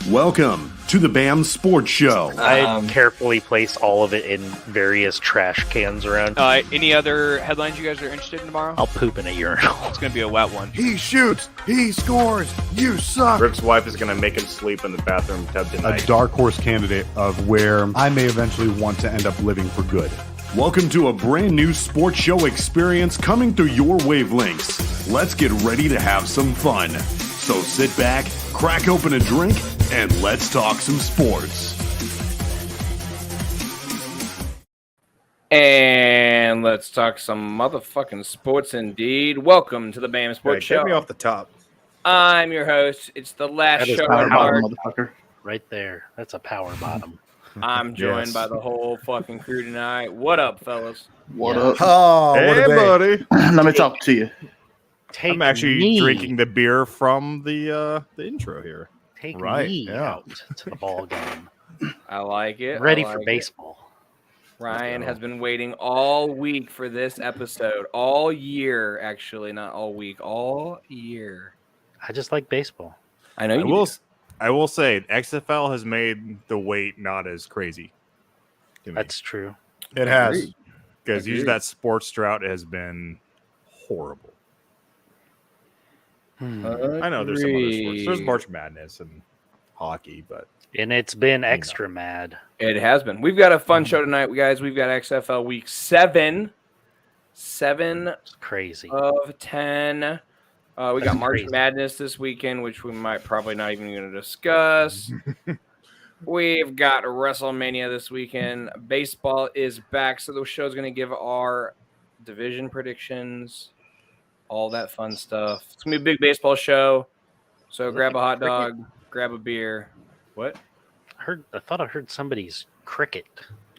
Welcome to the BAM Sports Show. I carefully placed all of it in various trash cans around. Any other headlines you guys are interested in tomorrow? I'll poop in a urinal. It's going to be a wet one. He shoots, he scores, you suck. Rick's wife is going to make him sleep in the bathroom tub tonight. A dark horse candidate of where I may eventually want to end up living for good. Welcome to a brand new sports show experience coming through your wavelengths. Let's get ready to have some fun. So sit back, crack open a drink, and let's talk some sports. And let's talk some motherfucking sports indeed. Welcome to the BAM Sports Show. Get me off the top. I'm your host. It's the last show power of bottom, March. motherfucker. Right there. That's a power bottom. I'm joined by the whole fucking crew tonight. What up, fellas? What up? Oh, Hey, buddy. Let me talk to you. I'm actually drinking the beer from the intro here. Take Right, me yeah. out to the ball game. I like it. Ready I for like it. baseball. Ryan has been waiting all week for this episode. All year, actually. Not all week. All year. I just like baseball. I know you do. I will say XFL has made the wait not as crazy. That's true. It has. Because usually that sports drought has been horrible. I know there's some other sports. There's March Madness and hockey, but And it's been extra mad. It has been. We've got a fun show tonight, guys. We've got XFL Week 7. 7 It's crazy. of 10. We got March crazy. Madness this weekend, which we might probably not even going to discuss. We've got WrestleMania this weekend. Baseball is back, so the show's going to give our division predictions, all that fun stuff. It's going to be a big baseball show, so grab a hot dog, grab a beer. What? I thought I heard somebody's cricket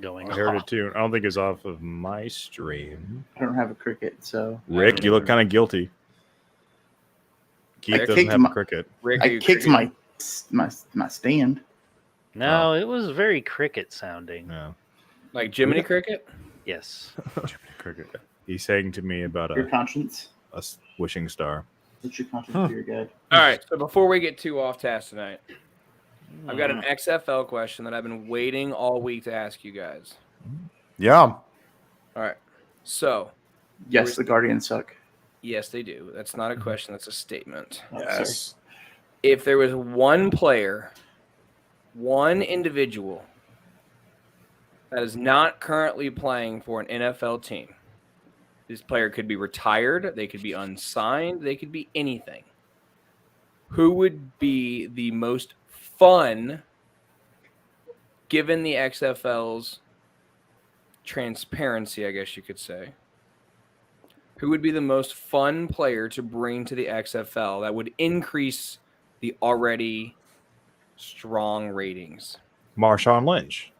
going I heard off. it too. I don't think it's off of my stream. I don't have a cricket, so Rick, you look kind of guilty. Keith I doesn't kicked have my- a cricket. Rick, I kicked my stand. No, it was very cricket sounding. No, like Jiminy Cricket? Yes. cricket. He's saying to me about Your conscience. a wishing star. What's your conscience for your guy? All right, so before we get too off task tonight, I've got an XFL question that I've been waiting all week to ask you guys. Yeah. All right, so Yes, the Guardians suck. yes, they do. That's not a question. That's a statement. Oh, sorry. If there was one player, one individual that is not currently playing for an NFL team, this player could be retired, they could be unsigned, they could be anything. Who would be the most fun, given the XFL's transparency, I guess you could say? Who would be the most fun player to bring to the XFL that would increase the already strong ratings? Marshawn Lynch.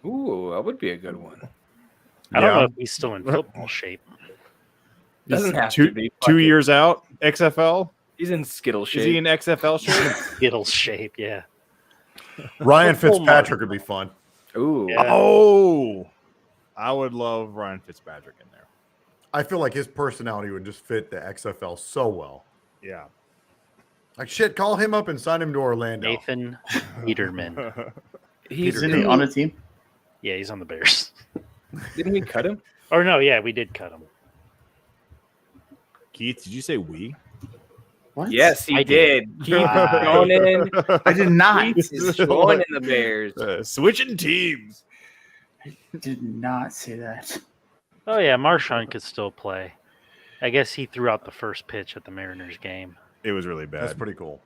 Ooh, that would be a good one. I don't Yeah. know if he's still in football shape. Doesn't have to be. Fuck 2 it. years out, XFL. He's in Skittle shape. Is he in XFL shape? Skittles shape, yeah. Ryan Fitzpatrick would be fun. Ooh. Yeah. Oh, I would love Ryan Fitzpatrick in there. I feel like his personality would just fit the XFL so well. Yeah. Like, shit, call him up and sign him to Orlando. Nathan Peterman. He's Isn't he on a team? Yeah, he's on the Bears. Didn't we cut him? Or no, yeah, we did cut him. Keith, did you say we? What? Yes, he I did. did. Keith is joining. I did not. Keith is joining the Bears. Switching teams. Did not say that. Oh yeah, Marshawn could still play. I guess he threw out the first pitch at the Mariners game. It was really bad. That's pretty cool.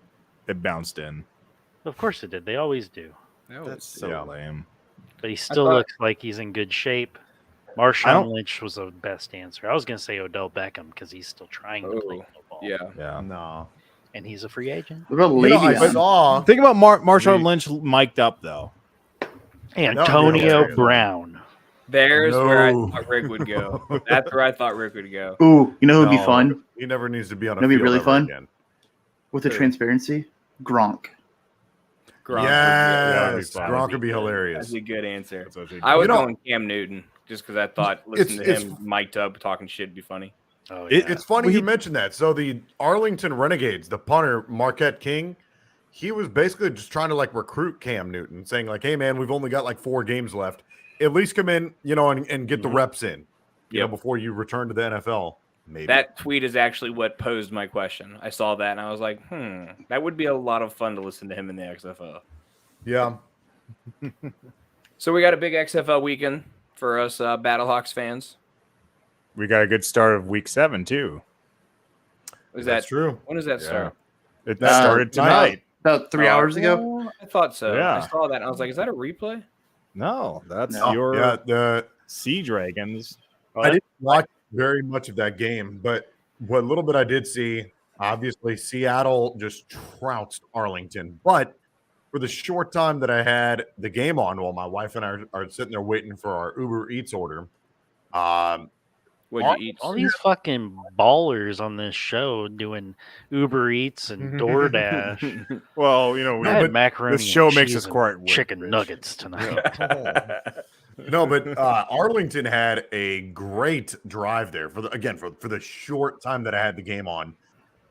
It bounced in. Of course it did. They always do. That's so lame. But he still thought- looks like he's in good shape. Marshawn Lynch was the best answer. I was going to say Odell Beckham because he's still trying to play football. Yeah. Yeah. No. And he's a free agent. What about You know, I Le'Veon? saw. Think about Marshawn Lynch mic'd up though. Antonio hilarious. Brown. There's where I No. thought Rick would go. That's where I thought Rick would go. Ooh, you know who'd be No, fun He never needs to be on a That'd be field really ever fun. again. with the transparency? Gronk. Gronk that'd be Yes, fun. Gronk would be That's hilarious. a good answer. That's what I was You know- going Cam Newton just because I thought listening to It's- him mic'd up talking shit would be funny. Oh, yeah. It's funny you mentioned that. So the Arlington Renegades, the punter Marquette King, he was basically just trying to like recruit Cam Newton, saying like, "Hey man, we've only got like 4 games left. At least come in, and get the reps in, before you return to the NFL." Maybe that tweet is actually what posed my question. I saw that and I was like, that would be a lot of fun to listen to him in the XFL. Yeah. So we got a big XFL weekend for us Battlehawks fans. We got a good start of week 7 too. That's true. When does that start? It started tonight. About 3 hours ago. I thought so. Yeah. I saw that and I was like, is that a replay? No, that's the Sea Dragons. I didn't watch very much of that game, but what little bit I did see, obviously Seattle just trounced Arlington. But for the short time that I had the game on, while my wife and I are sitting there waiting for our Uber Eats order, What'd you eat? All these fucking ballers on this show doing Uber Eats and DoorDash. Well, I had macaroni. This show and makes cheese us and quite chicken rich. nuggets tonight. No, but Arlington had a great drive there for the short time that I had the game on.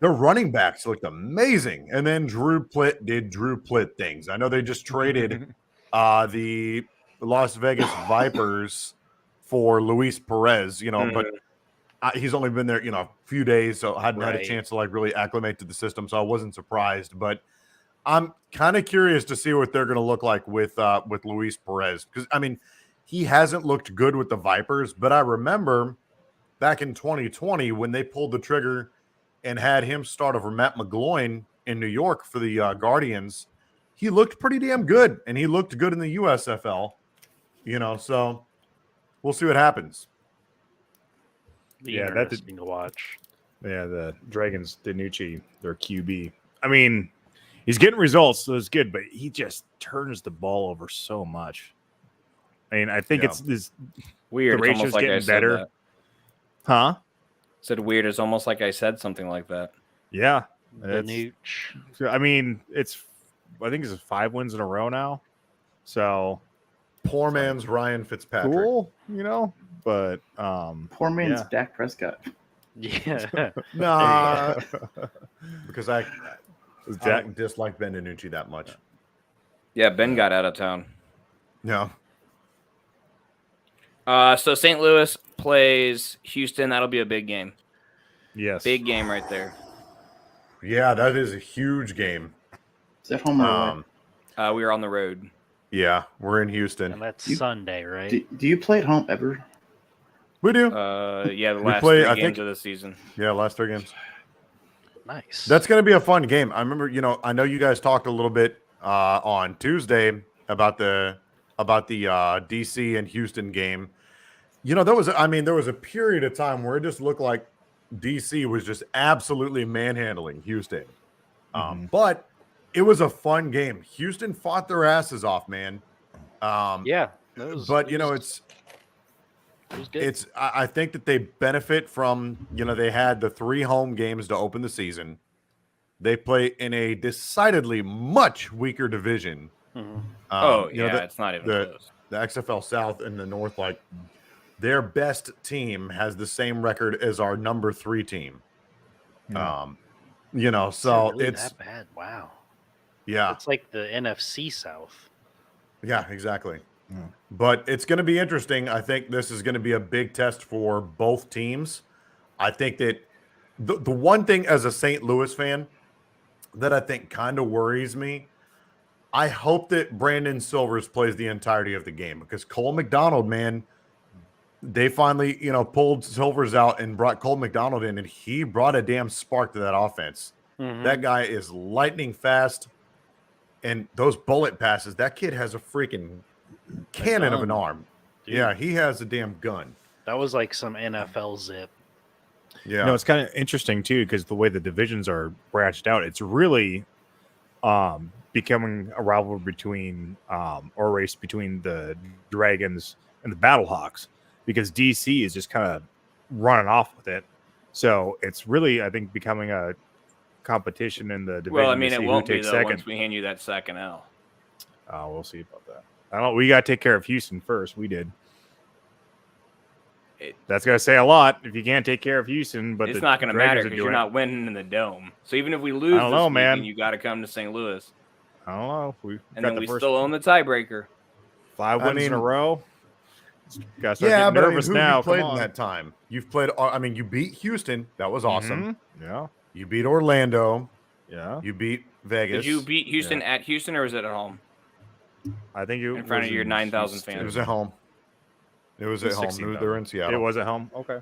Their running backs looked amazing, and then Drew Plitt did Drew Plitt things. I know they just traded the Las Vegas Vipers for Luis Perez, but he's only been there, a few days, so I hadn't had a chance to like really acclimate to the system, so I wasn't surprised. But I'm kind of curious to see what they're going to look like with Luis Perez, because I mean, he hasn't looked good with the Vipers, but I remember back in 2020 when they pulled the trigger and had him start over Matt McGloin in New York for the Guardians. He looked pretty damn good, and he looked good in the USFL. So we'll see what happens. Yeah, that's interesting to watch. Yeah, the Dragons, Danucci, their QB. I mean, he's getting results, so it's good, but he just turns the ball over so much. I mean, I think it's this weird. The ratio's like getting better. That. Huh? Said weird. It's almost like I said something like that. Yeah. Danucci. I mean, I think it's 5 wins in a row now. So poor man's Ryan Fitzpatrick. Cool, but poor man's Dak Prescott. Yeah. Nah. Because I don't dislike Ben DiNucci that much. Yeah, Ben got out of town. No. So St. Louis plays Houston. That'll be a big game. Yes. Big game right there. Yeah, that is a huge game. Is that home or away? We are on the road. Yeah, we're in Houston. And that's Sunday, right? Do you play at home ever? We do. Yeah, the last 3 games of the season. Yeah, last 3 games. Nice. That's going to be a fun game. I remember, I know you guys talked a little bit on Tuesday about the DC and Houston game. There was a period of time where it just looked like DC was just absolutely manhandling Houston. But it was a fun game. Houston fought their asses off, man. Yeah. I think that they benefit from, they had the 3 home games to open the season. They play in a decidedly much weaker division. It's not even close. The XFL South and the North, like their best team has the same record as our number 3 team. So really it's that bad. Wow. Yeah. It's like the NFC South. Yeah, exactly. But it's going to be interesting. I think this is going to be a big test for both teams. I think that the one thing as a St. Louis fan that I think kind of worries me, I hope that Brandon Silvers plays the entirety of the game, because Cole McDonald, man, they finally, pulled Silvers out and brought Cole McDonald in, and he brought a damn spark to that offense. That guy is lightning fast, and those bullet passes, that kid has a freaking cannon of an arm. Dude. Yeah, he has a damn gun. That was like some NFL zip. Yeah. It's kind of interesting too, because the way the divisions are branched out, it's really becoming a rivalry between or race between the Dragons and the Battlehawks, because DC is just kind of running off with it. So it's really, I think, becoming a competition in the division. Well, I mean, it won't be second. once we hand you that second L. We'll see about that. I don't. We got to take care of Houston first. We did. That's gonna say a lot if you can't take care of Houston. But it's the not going to matter Dragons are because you're doing not winning in the Dome. So even if we lose I don't this know, weekend, man. you got to come to St. Louis, I don't know. We've and got then the we first still own the tiebreaker. 5 wins in a mean- row. Gotta start Yeah, getting but nervous who now. have you played Come in on. that time? You've played. I mean, you beat Houston. That was awesome. Mhm. Yeah. You beat Orlando. Yeah. You beat Vegas. Did you beat Houston at Houston or was it at home? I think it In front was of your in 9,000 Houston. fans. It was at home. It was at home. 16,000. They're in Seattle. It was at home. Okay.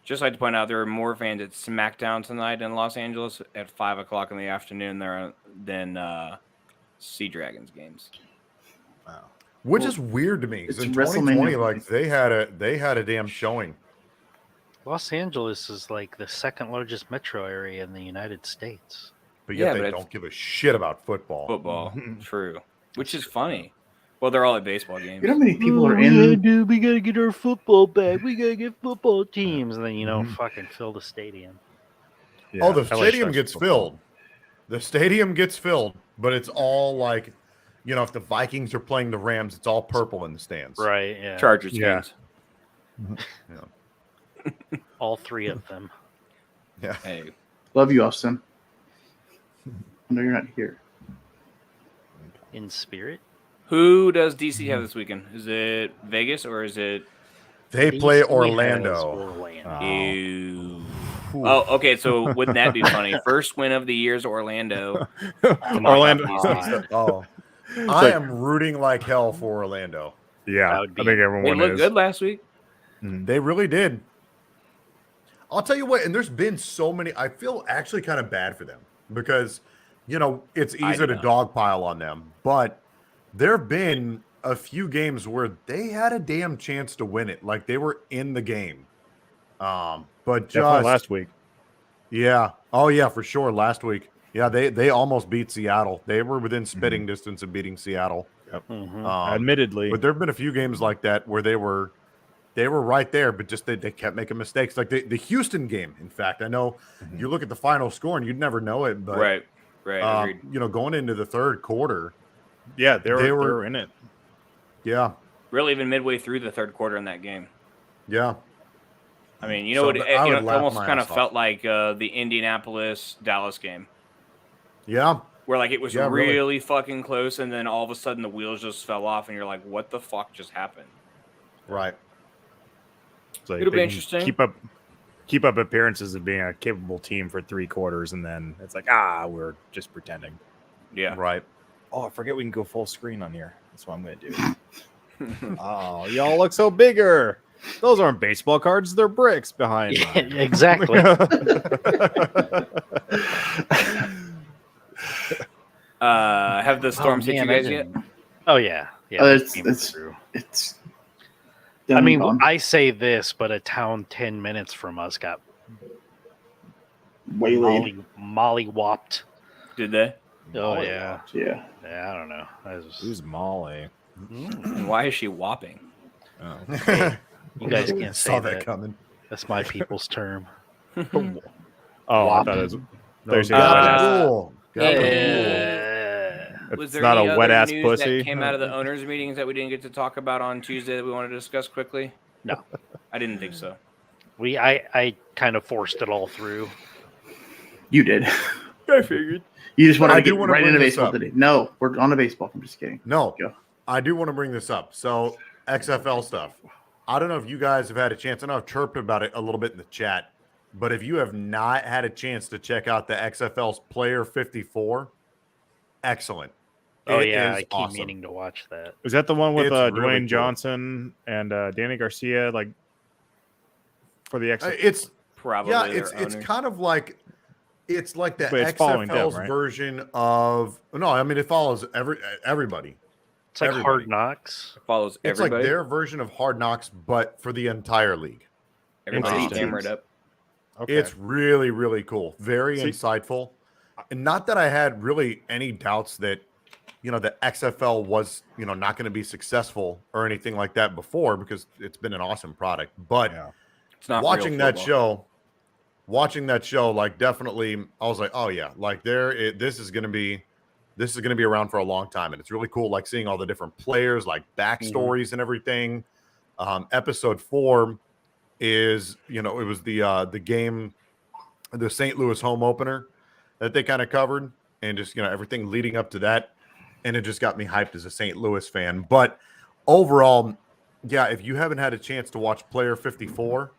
Just like to point out, there are more fans at SmackDown tonight in Los Angeles at 5:00 in the afternoon there than Sea Dragons games. Wow. Which Well, is weird to me because it's in WrestleMania 2020, like they had a damn showing. Los Angeles is like the second largest metro area in the United States. But Yeah, yet but they it's- don't give a shit about football. Football, true. Which is funny. Well, they're all at baseball games. You know how many people are we in? gotta get our football back. We gotta get football teams, and then fucking fill the stadium. Yeah, Oh, the LA stadium Stars gets football. filled. The stadium gets filled, but it's all like, if the Vikings are playing the Rams, it's all purple in the stands. Right? Yeah. Chargers Yeah. games. All three of them. Yeah. Hey, Love you, Austin. I know you're not here. In spirit. who does DC have this weekend? Is it Vegas or is it? They play DC has Orlando. Orlando. Ew. Oh, okay. So wouldn't that be funny? First win of the year is Orlando. Orlando. God. Oh, I am rooting like hell for Orlando. Yeah, That I would be- think They everyone looked is. good last week. They really did. I'll tell you what, and there's been so many. I feel actually kind of bad for them because, it's I easy to know. dogpile on them, but there have been a few games where they had a damn chance to win it. Like they were in the game. But Definitely just last week. yeah. Oh yeah, for sure. Last week. Yeah, they almost beat Seattle. They were within spitting distance of beating Seattle. Mhm. Admittedly, But there have been a few games like that where they were right there, but just they kept making mistakes. Like the Houston game, in fact. I know you look at the final score and you'd never know it, but Right. Agreed. going into the third quarter, yeah, they they were were- in it. yeah, Really, even midway through the third quarter in that game. yeah. I mean, So what? I would It laugh almost my kind of ass off. felt like the Indianapolis Dallas game, Yeah. where like it was Yeah, really. really fucking close, and then all of a sudden the wheels just fell off, and you're like, "What the fuck just happened?" Right. So It'll be they can interesting. Keep up appearances of being a capable team for 3 quarters, and then it's like, we're just pretending. Yeah. Right. Oh, I forget we can go full screen on here. That's what I'm going to do. Oh, y'all look so bigger. Those aren't baseball cards; they're bricks behind. Yeah, mine. exactly. Have the storms hit you man, I guys yet? didn't- Oh yeah, yeah. Oh, we it's- came it's- through. It's. I done mean, and gone. I say this, but a town 10 minutes from us got Waylaid. molly whopped. Did they? Oh Molly yeah. Yeah. Yeah, I don't know. I was, Who's Molly? And why is she whopping? Oh. you guys can't say Saw that. that coming. That's my people's term. I thought it was. No, They're saying wet ass. Gabagool. Gabagool. Yeah. Was It's there not any a wet other ass news pussy. that came out of the owners' meetings that we didn't get to talk about on Tuesday that we wanted to discuss quickly? No. I didn't think so. I kind of forced it all through. You did. I figured. You just wanted I to do get wanna right bring into this baseball up. today. No, we're on a baseball. I'm just kidding. No, Go. I do want to bring this up. So XFL stuff. I don't know if you guys have had a chance. I know I've chirped about it a little bit in the chat, but if you have not had a chance to check out the XFL's Player 54, excellent. Oh It yeah, is I keep awesome. meaning to watch that. Is that the one with It's Dwayne really cool. Johnson and Danny Garcia, like for the X? It's Probably. yeah, their it's owner. kind of like the But it's following them, XFL's right? version of no. I mean, it follows everybody. It's like Everybody. Hard Knocks. follows It's everybody. like their version of Hard Knocks, but for the entire league. Everybody's Interesting. cameraed up. Okay. It's really, really cool. Very See- insightful. And not that I had really any doubts that, the XFL was, not going to be successful or anything like that before, because it's been an awesome product. But Yeah. It's not watching real that football. show, like definitely, I was like, oh yeah, like this is going to be around for a long time. And it's really cool, like seeing all the different players, like backstories and everything. Episode 4, is, it was the game, the St. Louis home opener that they kind of covered, and just everything leading up to that, and it just got me hyped as a St. Louis fan. But overall, yeah, if you haven't had a chance to watch Player 54,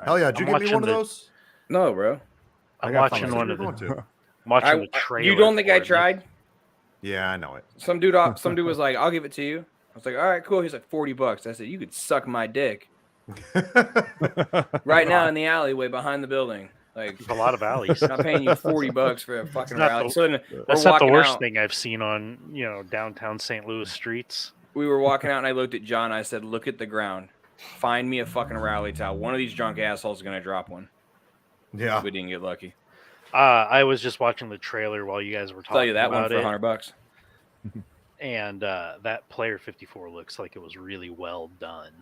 hell yeah, did you give me one of those? No, bro. I'm got watching fun. one of Going the. to. I'm watching the trailer. You don't think for I it. tried? Yeah, I know it. Some dude was like, "I'll give it to you." I was like, "All right, cool." He's like, $40. I said, "You could suck my dick right now in the alleyway behind the building." Like, There's a lot of alleys. I'm not paying you $40 for a fucking not rally. the- So then That's we're not the walking worst out. thing I've seen on downtown St. Louis streets. We were walking out, and I looked at John. And I said, "Look at the ground. Find me a fucking rally towel. One of these drunk assholes is gonna drop one." Yeah. We didn't get lucky. I was just watching the trailer while you guys were talking I'll tell you that one about for it, $100. and that Player 54 looks like it was really well done.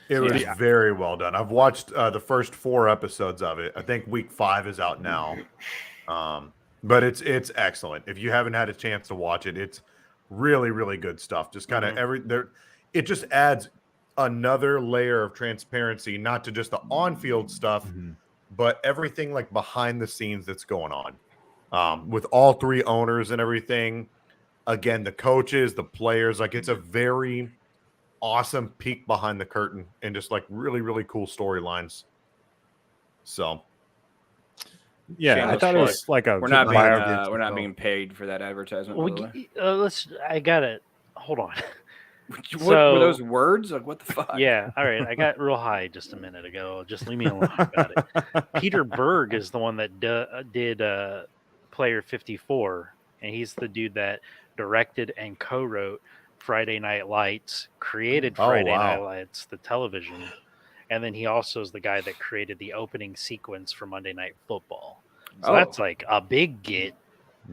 It was very well done. I've watched the first 4 episodes of it. I think week 5 is out now. But it's excellent. If you haven't had a chance to watch it, it's really, really good stuff. Just kind of it just adds another layer of transparency, not to just the on-field stuff, but everything like behind the scenes that's going on. With all 3 owners and everything. Again, the coaches, the players, like it's a very awesome peek behind the curtain and just like really, really cool storylines. So Yeah, I thought it was like a We're not bio- being paid for that advertisement. Well, by the way. I got it. Hold on. What So- were those words? Like, what the fuck? Yeah, all right. I got real high just a minute ago. Just leave me alone about it. Peter Berg is the one that did Player 54, and he's the dude that directed and co-wrote Friday Night Lights, created Friday Night Lights, the television, and then he also is the guy that created the opening sequence for Monday Night Football. So that's like a big get.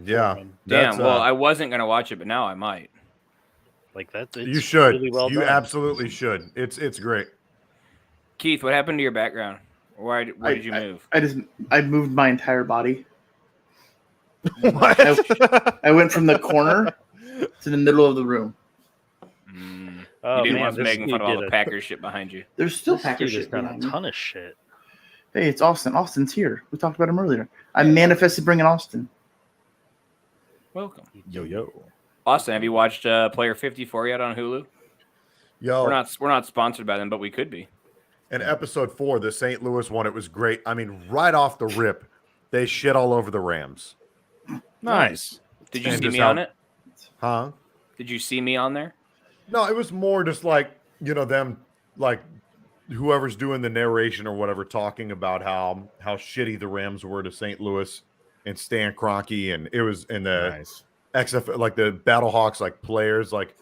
yeah. Damn. Well, I wasn't gonna watch it, but now I might. Like that's You should. really well You done. absolutely should. It's great. Keith, what happened to your background? Why did you move? I moved my entire body. I went from the corner to the middle of the room. Oh, You didn't man, want to this make fun of all dude the did Packers shit behind you. There's still This Packers dude has shit done behind a me. ton of shit. Hey, it's Austin. Austin's here. We talked about him earlier. I manifested bringing Austin. Welcome, yo. Austin. Have you watched Player 54 yet on Hulu? Yo, We're not sponsored by them, but we could be. in episode 4, the St. Louis one, it was great. I mean, right off the rip, they shit all over the Rams. Nice. Did you And see just me how- on it? Huh? Did you see me on there? No, it was more just like, them, like, whoever's doing the narration or whatever, talking about how shitty the Rams were to St. Louis and Stan Kroenke, and it was in the Nice. XFL, like the Battlehawks, like players, like,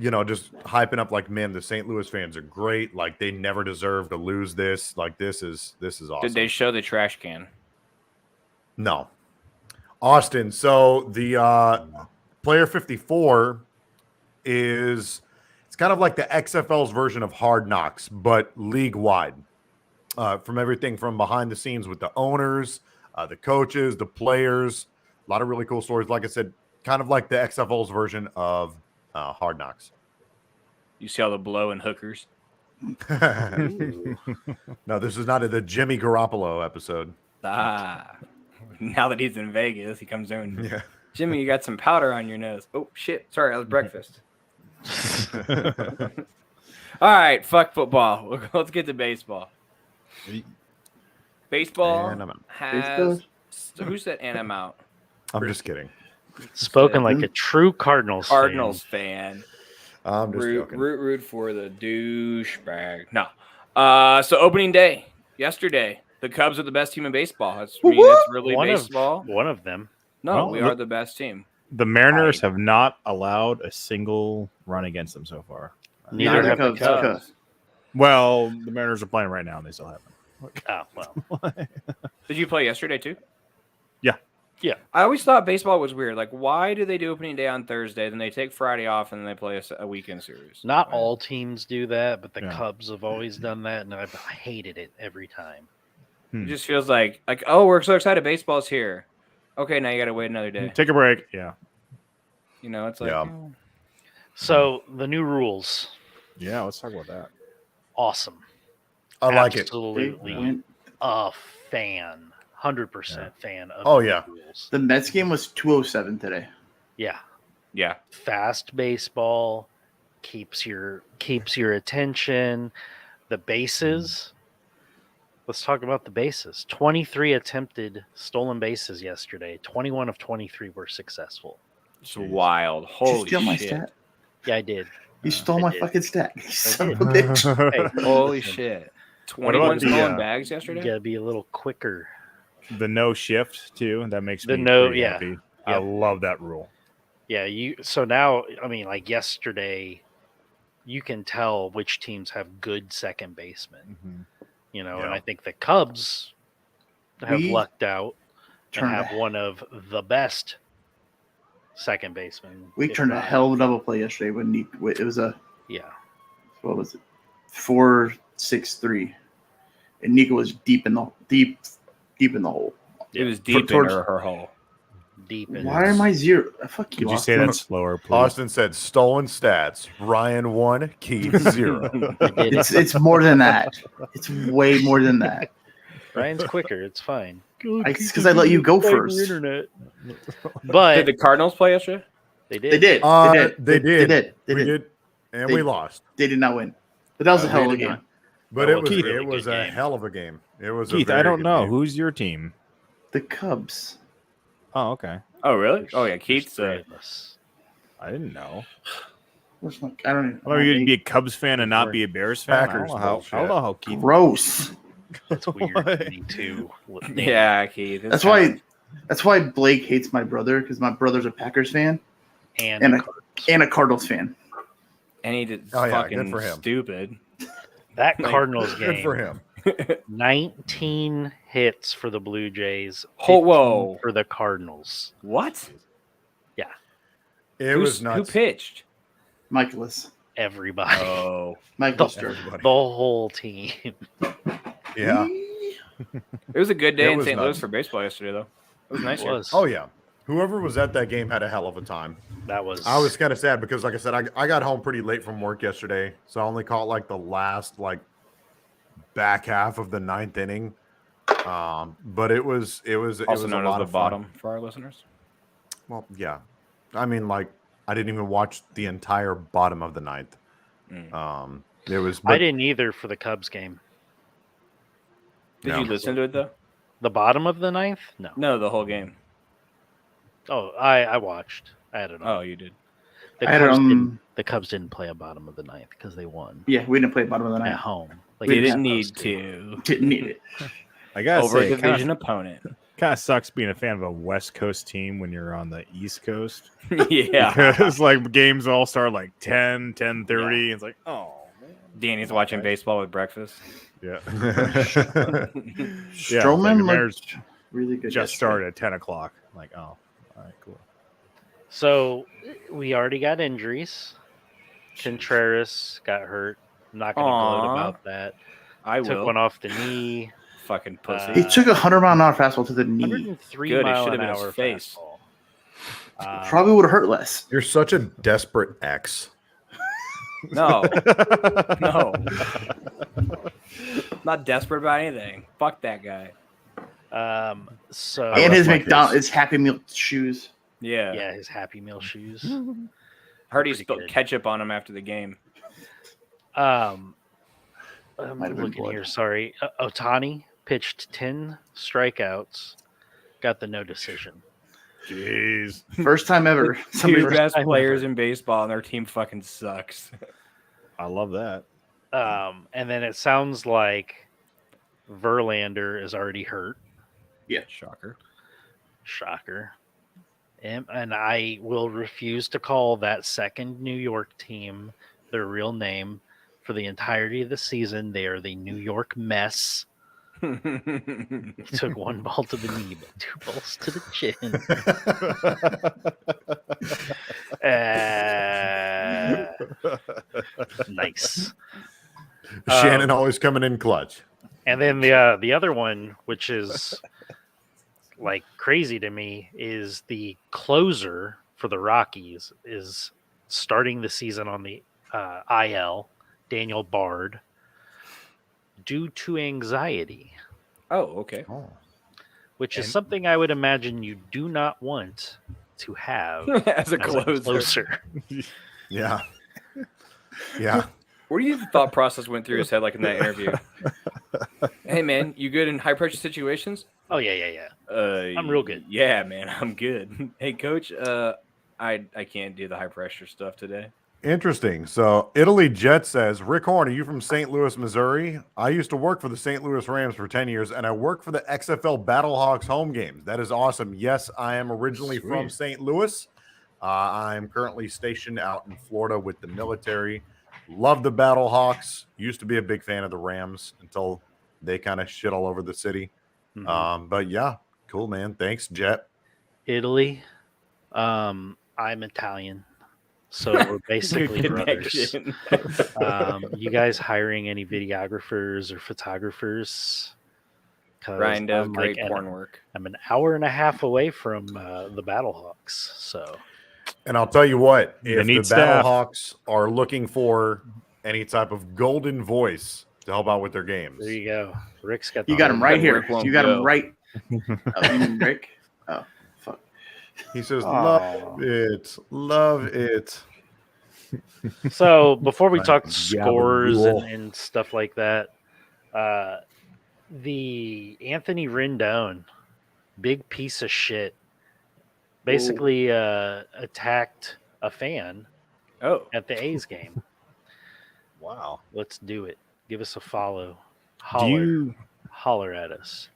just hyping up, like, man, the St. Louis fans are great. Like, they never deserve to lose this. Like, this is awesome. Did they show the trash can? No. Austin, so the Player 54 it's kind of like the XFL's version of Hard Knocks, but league-wide. From everything from behind the scenes with the owners, the coaches, the players, a lot of really cool stories. Like I said, kind of like the XFL's version of Hard Knocks. You see all the blow and hookers? No, this is not the Jimmy Garoppolo episode. Now that he's in Vegas, he comes in. Yeah. Jimmy, you got some powder on your nose. Oh, shit. Sorry, that was breakfast. All right, fuck football. Let's get to baseball. Baseball And I'm out. has... Who said and I'm out? I'm just kidding. Spoken like a true Cardinals fan. Cardinals fan. I'm just joking. Root for the douchebag. No. So opening day, yesterday, the Cubs are the best team in baseball. It's really baseball. One of them. No, Well, we are the best team. The Mariners have not allowed a single run against them so far. Neither have the Cubs. Cubs. Well, the Mariners are playing right now, and they still haven't. Oh, well. Did you play yesterday too? Yeah. Yeah. I always thought baseball was weird. Like, why do they do opening day on Thursday, then they take Friday off, and then they play a weekend series? Not all teams do that, but the Yeah. Cubs have always done that, and I've hated it every time. It just feels like, oh, we're so excited, baseball's here. Okay, now you got to wait another day. Take a break. Yeah. It's like, Yeah. So the new rules, Yeah, let's talk about that. awesome. I like it. Absolutely a fan. 100% fan of Oh, the yeah. rules. The Mets game was 207 today. Yeah. Yeah. Fast baseball keeps your attention. The bases. Let's talk about the bases. 23 attempted stolen bases yesterday. 21 of 23 were successful. It's wild. Did you Holy steal my shit. stat? Yeah, I did. You stole I my did. fucking stat. You son did. of a bitch. Hey, Holy listen, shit. What 21 about the, stolen bags yesterday? You gotta be a little quicker. The no shift too. That makes The me no- pretty yeah. happy. I Yep. love that rule. Yeah, so now, I mean, like yesterday, you can tell which teams have good second basemen. And Yeah. I think the Cubs have We lucked out and turned have a- one of the best second basemen. We if turned a not- hell of a double play yesterday when it was a Yeah, what was it 4-6-3, and Nico was deep in the hole. It was For- deep in towards- her hole. deep in. Why am I zero? Fuck you. Could you say Austin. that slower, please? Austin said stolen stats. Ryan 1, Keith 0. I did it. It's more than that. It's way more than that. Ryan's quicker. It's fine. It's because I let you go first. Internet. Did But the Cardinals play yesterday? they did. They did. They did. They We did. did. And They- we lost. They did not win. But that was a We hell of a did game. not. But That it was was a really it was good a game. hell of a game. It was Keith, a very I don't good know. game. Who's your team? The Cubs. Oh, okay. Oh, really? Oh, yeah. There's Keith's. three of us. I didn't know. Where's my? I don't even. I thought you'd be a Cubs fan and not be a Bears fan. Packers I don't know how Keith. Gross. That's weird. What? Me too. Yeah, Keith. it's That's kinda- why. That's why Blake hates my brother, because my brother's a Packers fan and a Cardinals fan. And he did Oh, yeah, good fucking for him. stupid. that Cardinals Good game. for him. 19 hits for the Blue Jays. Oh, 15 whoa. For the Cardinals. What? It was nuts. Who pitched? Michaelis. Everybody. Oh. Michaelis. Everybody. The whole team. Yeah. It was a good day It in was St. Louis nuts. for baseball yesterday, though. It was nice. It here. was. Oh yeah. Whoever was at that game had a hell of a time. That was. I was kind of sad because, like I said, I got home pretty late from work yesterday, so I only caught like the last back half of the ninth inning. But it was Also was a known lot as of the fun. bottom for our listeners. Well, yeah. I mean, I didn't even watch the entire bottom of the ninth. It was. I didn't either for the Cubs game. Did No. you listen to it, though? The bottom of the ninth? No. No, the whole game. Oh, I watched. I had it on. Oh, you did. The I had Cubs, it on- the Cubs didn't play a bottom of the ninth because they won Yeah, we didn't play bottom of the at ninth. home. Like They they were didn't need supposed to. Didn't need it. I gotta Over a say, it division opponent. kind of sucks being a fan of a West Coast team when you're on the East Coast. Yeah. Because games all start 10, 10:30. It's like, oh man. Danny's watching baseball with breakfast. Yeah. Stroman the Mariners looked really good. just yesterday. started at 10 o'clock. I'm like, oh, all right, cool. So we already got injuries. Contreras got hurt. I'm not going to gloat Aw. about that. I Took will. one off the knee. Fucking pussy. He took a 100-mile-an-hour fastball to the knee. 103 Good, it mile should an have been his hour face. fastball. Probably would have hurt less. You're such a desperate ex. No. No. Not desperate about anything. Fuck that guy. So I And left his my McDonald's, case. his Happy Meal shoes. Yeah. yeah, his Happy Meal shoes. Heard he Pretty spilled good. ketchup on him after the game. I'm Might have been looking blood. here. Sorry, Otani pitched 10 strikeouts, got the no decision. Jeez. First time ever. Two Somebody best time players ever. in baseball, and their team fucking sucks. I love that. And then it sounds like Verlander is already hurt. Shocker. Shocker. And I will refuse to call that second New York team their real name for the entirety of the season. They are the New York Mess. He took one ball to the knee, but two balls to the chin. Nice. Shannon always coming in clutch. And then the other one, which is crazy to me, is the closer for the Rockies is starting the season on the IL, Daniel Bard. due to anxiety, Oh, okay. Oh. which is something I would imagine you do not want to have As a closer. Yeah. Yeah. What do you think the thought process went through his head like in that interview? Hey, man, you good in high pressure situations? Oh yeah. I'm real good. Yeah, man, I'm good. Hey, coach, I can't do the high pressure stuff today. Interesting. So Italy Jet says, Rick Horn, are you from St. Louis, Missouri? I used to work for the St. Louis Rams for 10 years, and I work for the XFL Battlehawks home games. That is awesome. Yes, I am originally from St. Louis. I'm currently stationed out in Florida with the military. Love the Battlehawks. Used to be a big fan of the Rams until they kind of shit all over the city. But yeah, cool, man. Thanks, Jet. Italy. I'm Italian, so we're basically brothers. You guys hiring any videographers or photographers? Ryan does great porn work. I'm an hour and a half away from the Battlehawks, so. And I'll tell you what, if the staff. Battlehawks are looking for any type of golden voice to help out with their games, There you go. Rick's got. You got him right here. You got him right. Oh, you mean Rick? Oh, fuck. he says, "Love it, love it." So before we talk Yeah, scores cool. and stuff like that, the Anthony Rendon, big piece of shit, basically attacked a fan at the A's game. Wow. Let's do it. Give us a follow. Holler at us.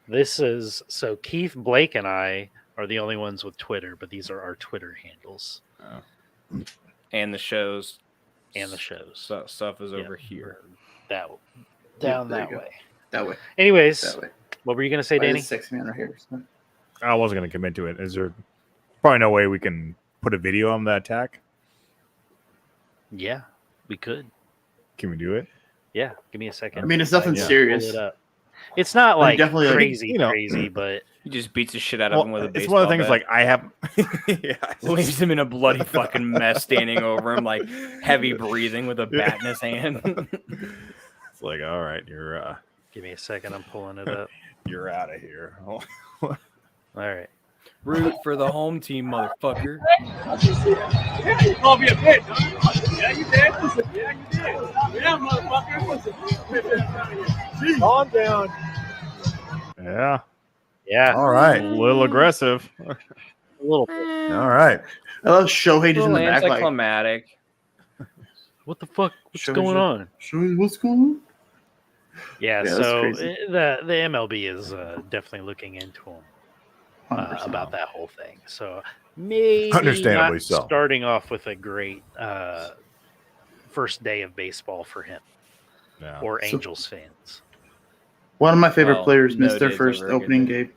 This is so Keith, Blake, and I are the only ones with Twitter, but these are our Twitter handles. And the shows. So, stuff is over here. That way. That way. Anyways, That way. what were you gonna say, Danny? Sexy man right here. I wasn't going to commit to it. Is there probably no way we can put a video on the attack? Yeah, we could. Can we do it? Yeah, give me a second. I mean, it's nothing serious. Pull it up. It's not like definitely, like, crazy, but He just beats the shit out of him with a baseball it's one of the things bat. like I have. Leaves him in a bloody fucking mess, standing over him, like heavy breathing with a bat in his hand. It's like, all right, you're give me a second. I'm pulling it up. you're out of here. All right. Root for the home team, motherfucker. Yeah, you called me a bitch, huh? Yeah, you did. Yeah, you did. Yeah, motherfucker. Calm down. Yeah, Yeah. All right, a little aggressive. A little bit. all right. I love Shohei just in the back. Like, Anticlimactic. What the fuck? What's Shows going you- on? Shohei, what's going on? Yeah, that's so crazy. the MLB is definitely looking into them 100%. about that whole thing. So maybe Understandably not so. starting off with a great first day of baseball for him Yeah. or So- Angels fans. One of my favorite Well, players no missed their day's first ever a good opening day. game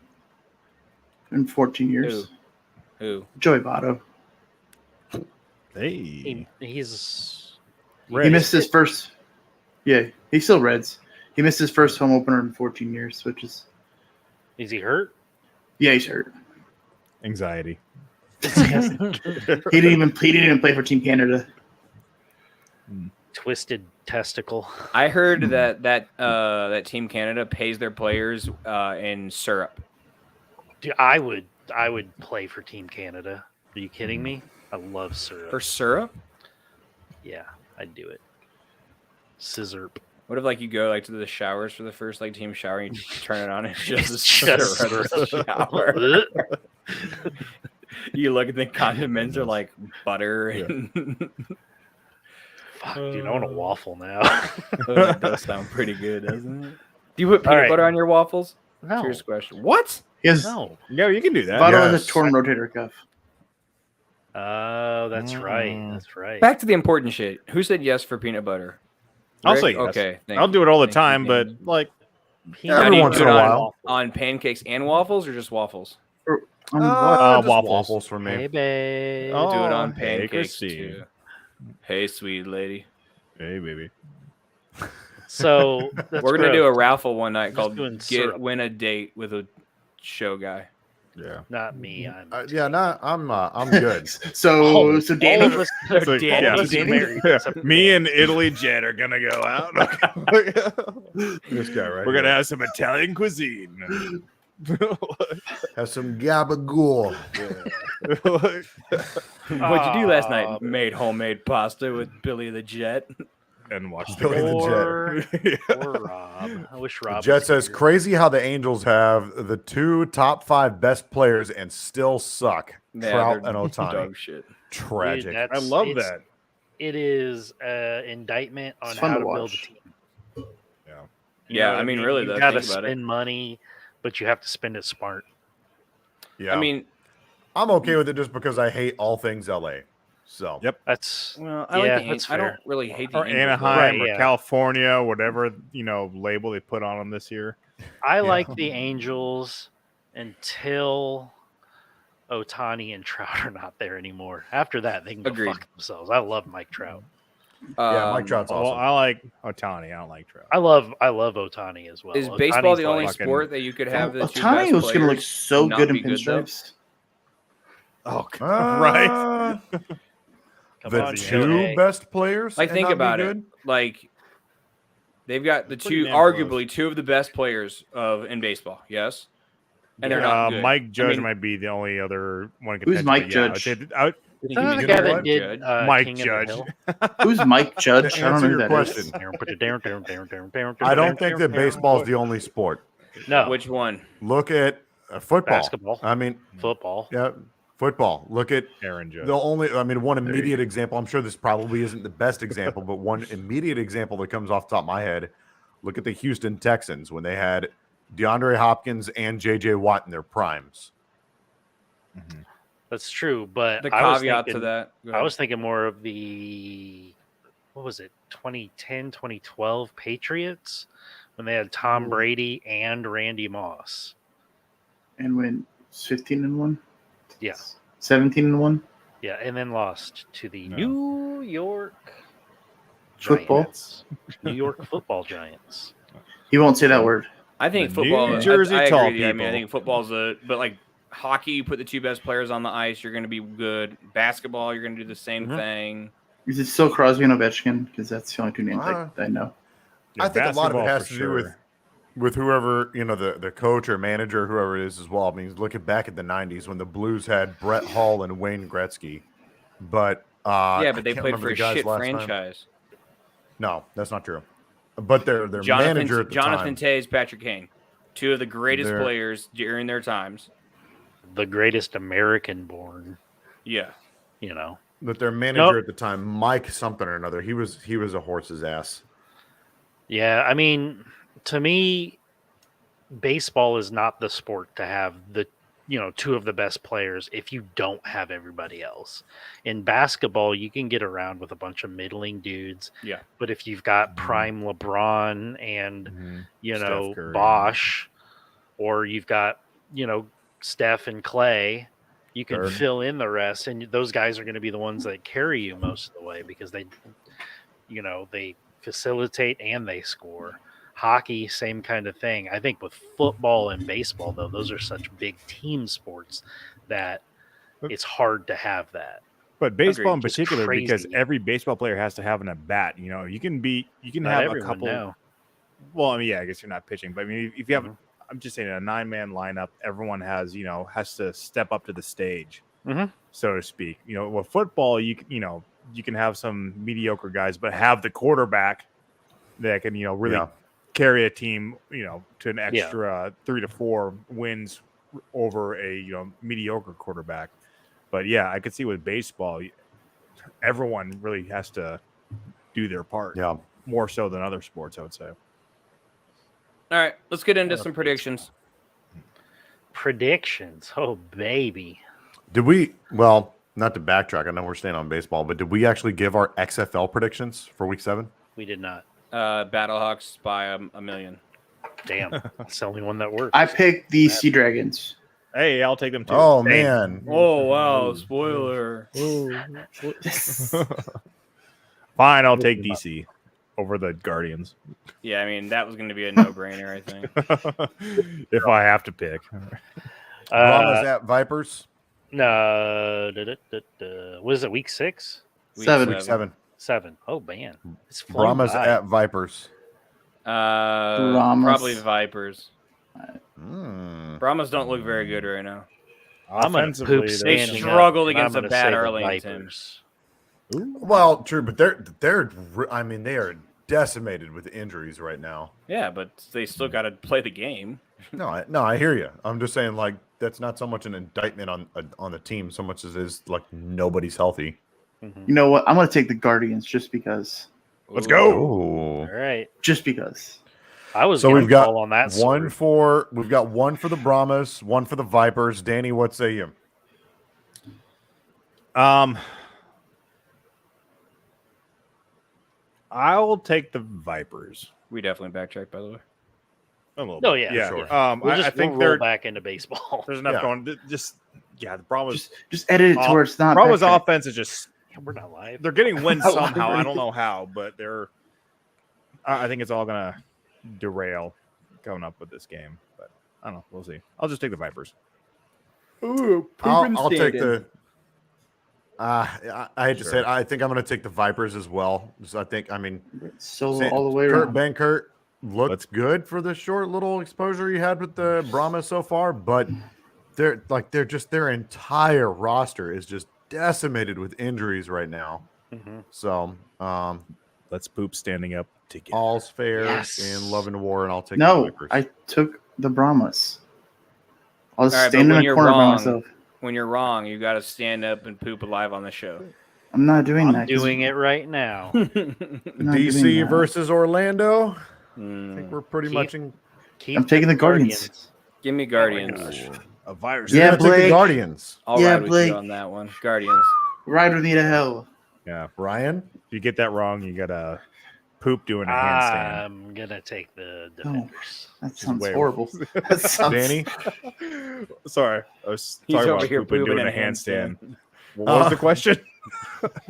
in 14 years. Who? Joey Votto. Hey, He's He missed his first. Yeah, he's still Reds. He missed his first home opener in 14 years, which is he hurt? yeah, he's hurt. anxiety. He didn't even play for Team Canada. Twisted testicle. I heard that Team Canada pays their players in syrup. Dude, I would play for Team Canada. Are you kidding me? I love syrup. For syrup? Yeah, I'd do it. Scissor. What if like you go like to the showers for the first like team shower and you turn it on and it's just a Just syrup shower. You look at the condiments are like butter and Fuck, dude, I want a waffle now. that does sound pretty good, doesn't it? Do you put peanut All right. butter on your waffles? No, Serious question. What? He has no. No, you can do that. Votto has Yes. a torn rotator cuff. Oh, that's right. That's right. Back to the important shit. Who said yes for peanut butter? I'll Rick? say yes. Okay. thank I'll you. do it all the Thank you, time, but Danny. like, Peanut Every do you once do in it a on- while. On pancakes and waffles or just waffles? On Just waffles. waffles for me. Hey, babe. Oh, Do it on hey, pancakes Christine. too. Hey, sweet lady. hey, baby. So that's We're gonna do a gross. raffle one night Just called doing "Get syrup. Win a Date with a Show Guy." Yeah. Not me. I'm I'm good. So Danny, all of us, So, Danny, yeah. Danny married. Yeah. except for Me Danny. and Italy Jet are gonna go out. Okay. This guy right We're gonna here. have some Italian cuisine. Have some gabagool. What'd you do last night? Made homemade pasta with Billy the Jet. And watch Billy the the Jet. Or Rob. I wish The Rob. Jet was says, here. crazy how the Angels have the 2 top 5 best players and still suck. Yeah, Trout they're and Otani. dog shit. Tragic. Dude, I love it's- that. It is an indictment on It's fun how to to build a watch. team. Yeah. You Yeah, know what I mean, really, you though, got to think about it. spend money, but you have to spend it smart. Yeah. I mean, I'm okay with it just because I hate all things LA. So, Yep. That's well, I yeah, like the that's I fair. don't really hate the Or Angels, Anaheim Right, or yeah. California, whatever label they put on them this year. I like the Angels until Otani and Trout are not there anymore. After that, they can go Agreed. fuck themselves. I love Mike Trout. yeah, Mike Trout's Well, awesome. I like Otani. I don't like Trout. I love Otani as well. Is baseball Otani's the only like- fucking- sport that you could have the two Otani best was gonna look players so not good in be good, though? pinstripes. Oh, Right. Come The on, 2 Shohei. best players. Like, and think not be about it. good? Like, they've got the Pretty two, damn close. arguably 2 of the best players in baseball. Yes, and they're Yeah. not good. Mike Judge I mean, might be the only other one. Who's contention, Mike but yeah, I would Judge? say Isn't that the You guy know that what, did Judge? Mike King Judge. of the Who's Mike Judge? I don't Answer know who your that is. question. I don't think that baseball is the only sport. No, which one? Look at football. Basketball. I mean, football. yeah, football. Look at Aaron Judge. one immediate example. I'm sure this probably isn't the best example, but one immediate example that comes off the top of my head. Look at the Houston Texans when they had DeAndre Hopkins and JJ Watt in their primes. Mhm. That's true, but The I was caveat to thinking- that. Go I ahead. was thinking more of the, what was it, 2010, 2012 Patriots when they had Tom Brady and Randy Moss. And went 15-1. Yeah. 17-1. Yeah, and then lost to the No. New York Football? Giants. New York Football Giants. He won't say that word. I think The football. New Jersey I agree tall with you. I mean, I people. think football's but like hockey, you put the 2 best players on the ice, you're going to be good. Basketball, you're going to do the same Mhm. thing. Is it still Crosby and Ovechkin? Because that's the only 2 names I know. I think a lot of it basketball has for to do with whoever, the coach or manager, whoever it is as well. I mean, looking back at the 90s when the Blues had Brett Hull and Wayne Gretzky. But Yeah, but I they can't played remember for a the guy's shit last name. franchise. No, that's not true. But their manager at the Jonathan time. Taves, Patrick Kane, 2 of the greatest They're- players during their times. The greatest American born, Yeah. But their manager at the time, Mike something or another, he was a horse's ass. Yeah, I mean, to me, baseball is not the sport to have the 2 of the best players if you don't have everybody else. In basketball, you can get around with a bunch of middling dudes. Yeah. But if you've got prime LeBron and Steph Curry. Bosh, or you've got Steph and Clay, you can Bird. fill in the rest, and those guys are going to be the ones that carry you most of the way because they facilitate and they score. Hockey, same kind of thing. I think with football and baseball, though, those are such big team sports that it's hard to have that. But baseball in Just particular, because crazy. every baseball player has to have an at bat. You can Not have a everyone couple. now. Well, I mean, yeah, I guess you're not pitching, but I mean, if you have, Mhm. I'm just saying, a 9-man lineup, everyone has to step up to the stage, Mhm. so to speak. With football, you can have some mediocre guys, but have the quarterback that can really Yeah. carry a team to an extra 3 to 4 wins over a mediocre quarterback. But yeah, I could see with baseball, everyone really has to do their part. Yeah. More so than other sports, I would say. All right, let's get into some predictions. Predictions. Oh, baby. Did we, well, not to backtrack, I know we're staying on baseball, but did we actually give our XFL predictions for week 7? We did not. Battlehawks by a million. Damn. That's the only one that worked. I picked the Sea Dragons. Hey, I'll take them too. Oh, Same. man. Oh, wow. Spoiler. Fine, I'll take DC over the Guardians Yeah, I mean, that was going to be a no-brainer, I think. if I have to pick. Brahmas at Vipers. No, was it week 6? Week 7. 7. Oh man, it's flown Brahmas by. at Vipers. Probably Vipers. Mm. Brahmas don't look very good right now. I'm gonna poop Offensively, They standing struggled up, and against I'm a gonna bad say the Arlington. Vipers. Well, true, but they're. I mean, they are decimated with injuries right now. Yeah, but they still got to play the game. No, I hear you. I'm just saying, like, that's not so much an indictment on the team, so much as is like nobody's healthy. You know what? I'm going to take the Guardians just because. Let's go. All right. Just because. I was So gonna we've got call on that one sword. we've got one for the Brahmas, one for the Vipers. Danny, what say you? I'll take the Vipers. We definitely backtracked, by the way. A little Oh, bit. yeah, yeah. sure. We'll I think roll they're back into baseball. there's enough Yeah. going. The Brahmas. Just edit it to where it's not. Brahmas backtrack. offense is just We're not live. they're getting wins Not somehow. live. I don't know how, but they're. I think it's all gonna derail coming up with this game, but I don't know. We'll see. I'll just take the Vipers. Ooh, I'll take the. I hate to say it. I think I'm going to take the Vipers as well. So I think, I mean, Solo all the way Kurt around. Benkert looked good for the short little exposure he had with the Brahmas so far, but their entire roster is just decimated with injuries right now. Mm-hmm. So Let's poop standing up together. all's fair Yes. in love and war, and I'll take the No, Vipers. I took the Brahmas. I was All right, but standing when in a you're corner by wrong- myself. When you're wrong, you got to stand up and poop live on the show. I'm not doing I'm that. 'cause doing it right now. I'm not doing DC that. versus Orlando. I Mm. think we're pretty Keep- much in. Keep I'm taking the Guardians. Give me Guardians. A virus. Yeah, You're gonna take the Blake. Guardians. I'll Yeah, ride with Blake. you on that one. Guardians. Ride with me to hell. Yeah. Ryan. If you get that wrong, you gotta poop doing a handstand. I'm gonna take the Defenders. That sounds way- horrible. That sounds. Danny. Sorry, I was He's talking over about here pooping pooping doing in a a handstand. handstand. What was the question?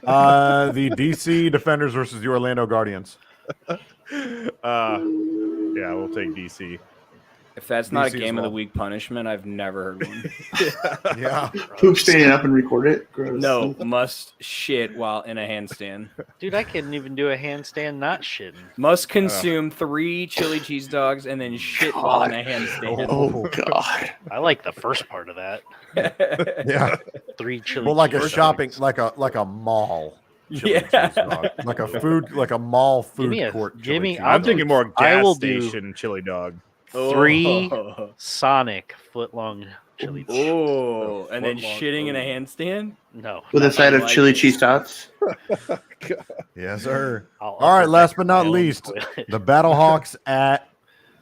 The DC Defenders versus the Orlando Guardians. Yeah, we'll take DC. If that's not a DC as game of the well. week punishment, I've never heard one. Yeah. Poop standing up and record it. Gross. No, must shit while in a handstand. Dude, I couldn't even do a handstand not shitting. Must consume 3 chili cheese dogs and then shit while in a handstand. Oh God. I like the first part of that. Yeah. 3 chili. Well, like a cheese shopping, dogs. like a mall. chili Yeah. cheese dog. Like a mall food me a- court. give chili me- cheese I'll I'm dog. thinking more I gas will do- station chili dog. 3 Oh. Sonic foot-long chili. Oh, and then Foot-long shitting in a food. handstand? No. With a not side my of like chili it. cheese tots. Yes, sir. I'll All right, upper last deck but not my own least, toilet. the Battlehawks at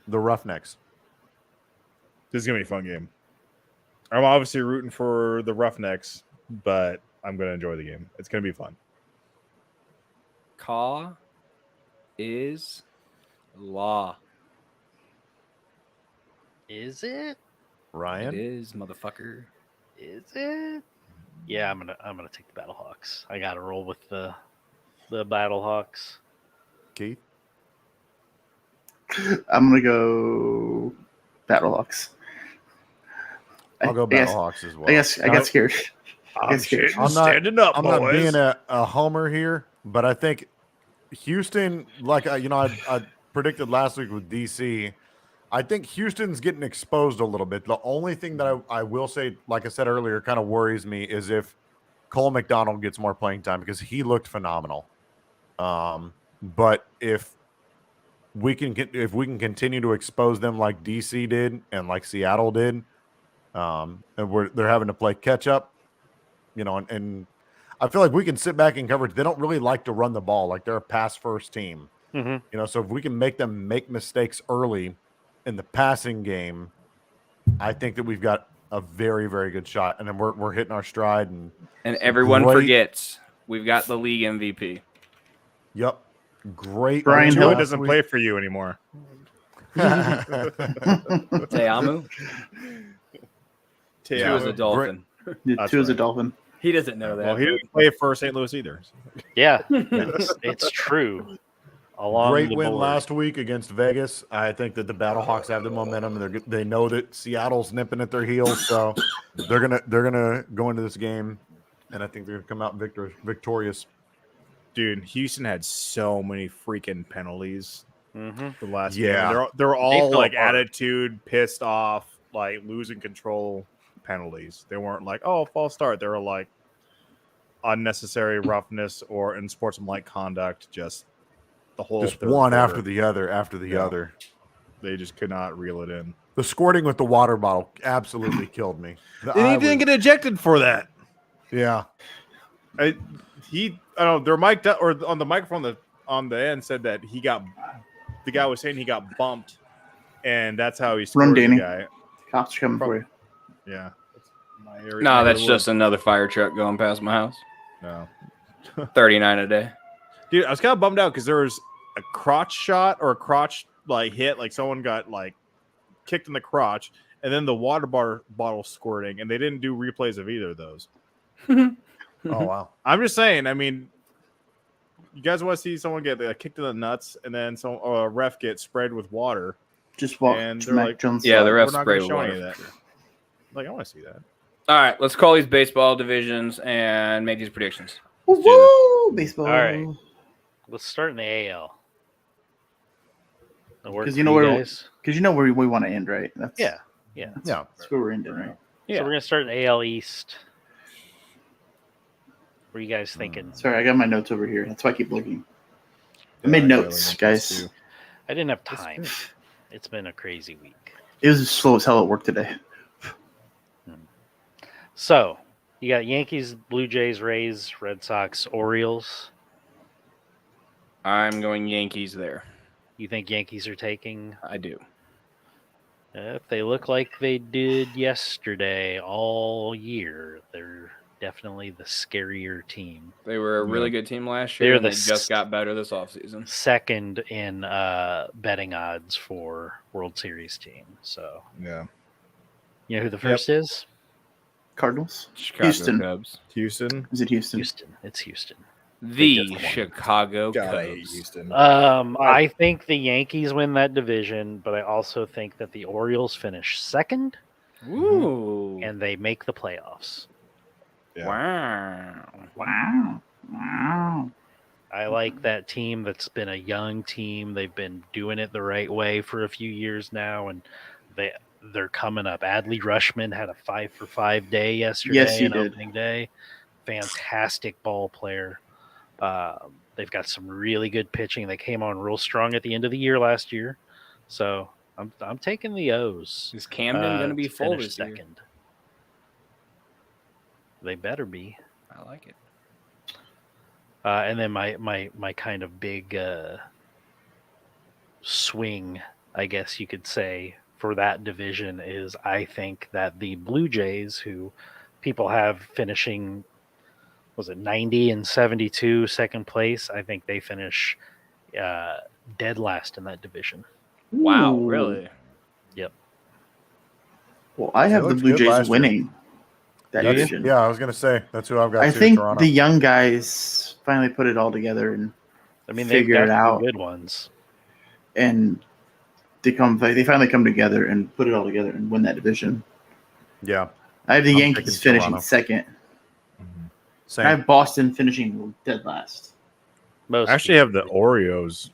the Roughnecks. This is gonna be a fun game. I'm obviously rooting for the Roughnecks, but I'm gonna enjoy the game. It's gonna be fun. Caw is law. Is it? It Ryan. is, motherfucker. Is it? Yeah, I'm gonna take the Battlehawks. I gotta roll with the Battlehawks. Keith. I'm gonna go Battlehawks. I'll go I guess- Battlehawks as well. I got scared. I got scared. I'm not- standing up, I'm not boys. being a homer here, but I think Houston, like I predicted last week with DC, I think Houston's getting exposed a little bit. The only thing that I will say, like I said earlier, kind of worries me is if Cole McDonald gets more playing time because he looked phenomenal. But if we can continue to expose them like DC did and like Seattle did, and they're having to play catch up, and I feel like we can sit back in coverage. They don't really like to run the ball. Like they're a pass first team, Mm-hmm. So if we can make them make mistakes early in the passing game, I think that we've got a very, very good shot. And then we're hitting our stride. And everyone Great. forgets we've got the league MVP. yep, great. Brian win Hill Tua last doesn't week. play for you anymore. Teamu? Two is a Yeah. Dolphin. Yeah, That's two is a right. Dolphin. He doesn't know that. Well, he didn't play for St. Louis either. Yeah, it's true. along Great the win board. last week against Vegas. I think that the Battlehawks have the momentum, and they know that Seattle's nipping at their heels, so they're gonna go into this game, and I think they're gonna come out victorious. Dude, Houston had so many freaking penalties the last game. Yeah. They're all fell like apart. attitude, pissed off, like losing control penalties. They weren't like, oh, false start. They were like unnecessary roughness or unsportsmanlike conduct. Just the whole Just third one quarter. after the other Yeah. other. They just could not reel it in. The squirting with the water bottle absolutely killed me. He didn't get ejected for that. Yeah. I don't know. Their mic or on the microphone on the end said that the guy was saying he got bumped, and that's how he scored the Danny. guy. Cops are coming for you. Yeah. My area, No, my that's area just another fire truck going past my house. no. 39 a day. Dude, I was kind of bummed out because there was a crotch shot or a crotch like hit, like someone got like kicked in the crotch, and then the water bottle squirting, and they didn't do replays of either of those. Oh wow. I'm just saying. I mean, you guys want to see someone get kicked in the nuts, and then a ref get sprayed with water? Just walk. And they're Mac like, Jones. Yeah, the We're refs not spray going to with show any water. of that. Like, I want to see that. All right, let's call these baseball divisions and make these predictions. Woo! Baseball. All right. Let's start in the AL. Because you know where we want to end, right? That's, Yeah. That's where we're ending, right? Yeah. So we're gonna start in the AL East. What are you guys thinking? Sorry, I got my notes over here. That's why I keep looking. I made notes, guys. I didn't have time. It's been a crazy week. It was slow as hell at work today. So you got Yankees, Blue Jays, Rays, Red Sox, Orioles. I'm going Yankees there. You think Yankees are taking? I do. If they look like they did yesterday all year, they're definitely the scarier team. They were a really good team last They're year, and the they just got better this offseason. Second in betting odds for World Series team. So Yeah. you know who the first is? Cardinals. Chicago Houston. Cubs. Houston. Is it Houston? Houston. It's Houston. The Chicago God, I hate Cubs. Houston. I think the Yankees win that division, but I also think that the Orioles finish second Ooh. and they make the playoffs. Yeah. Wow. I like that team that's been a young team. They've been doing it the right way for a few years now, and they're coming up. Adley Rutschman had a 5-for-5 day yesterday. Yes, he and did. Opening day. Fantastic ball player. They've got some really good pitching. They came on real strong at the end of the year last year. So I'm taking the O's. Is Camden going to be full finish this year? second. They better be. I like it. And then my kind of big swing, I guess you could say, for that division is I think that the Blue Jays, who people have finishing, was it 90 and 72 second place, I think they finish dead last in that division. Wow, Ooh. really? Yep. Well, I have the looked Blue good Jays last year. winning that Do you? division. Yeah, I was gonna say that's who I've got. I too, think Toronto. the young guys finally put it all together and I mean, they've figure got it some out. good ones. And they finally come together and put it all together and win that division. Yeah, I have the I'm Yankees picking finishing Toronto. second. same. I have Boston finishing dead last. Most I actually have the Oreos.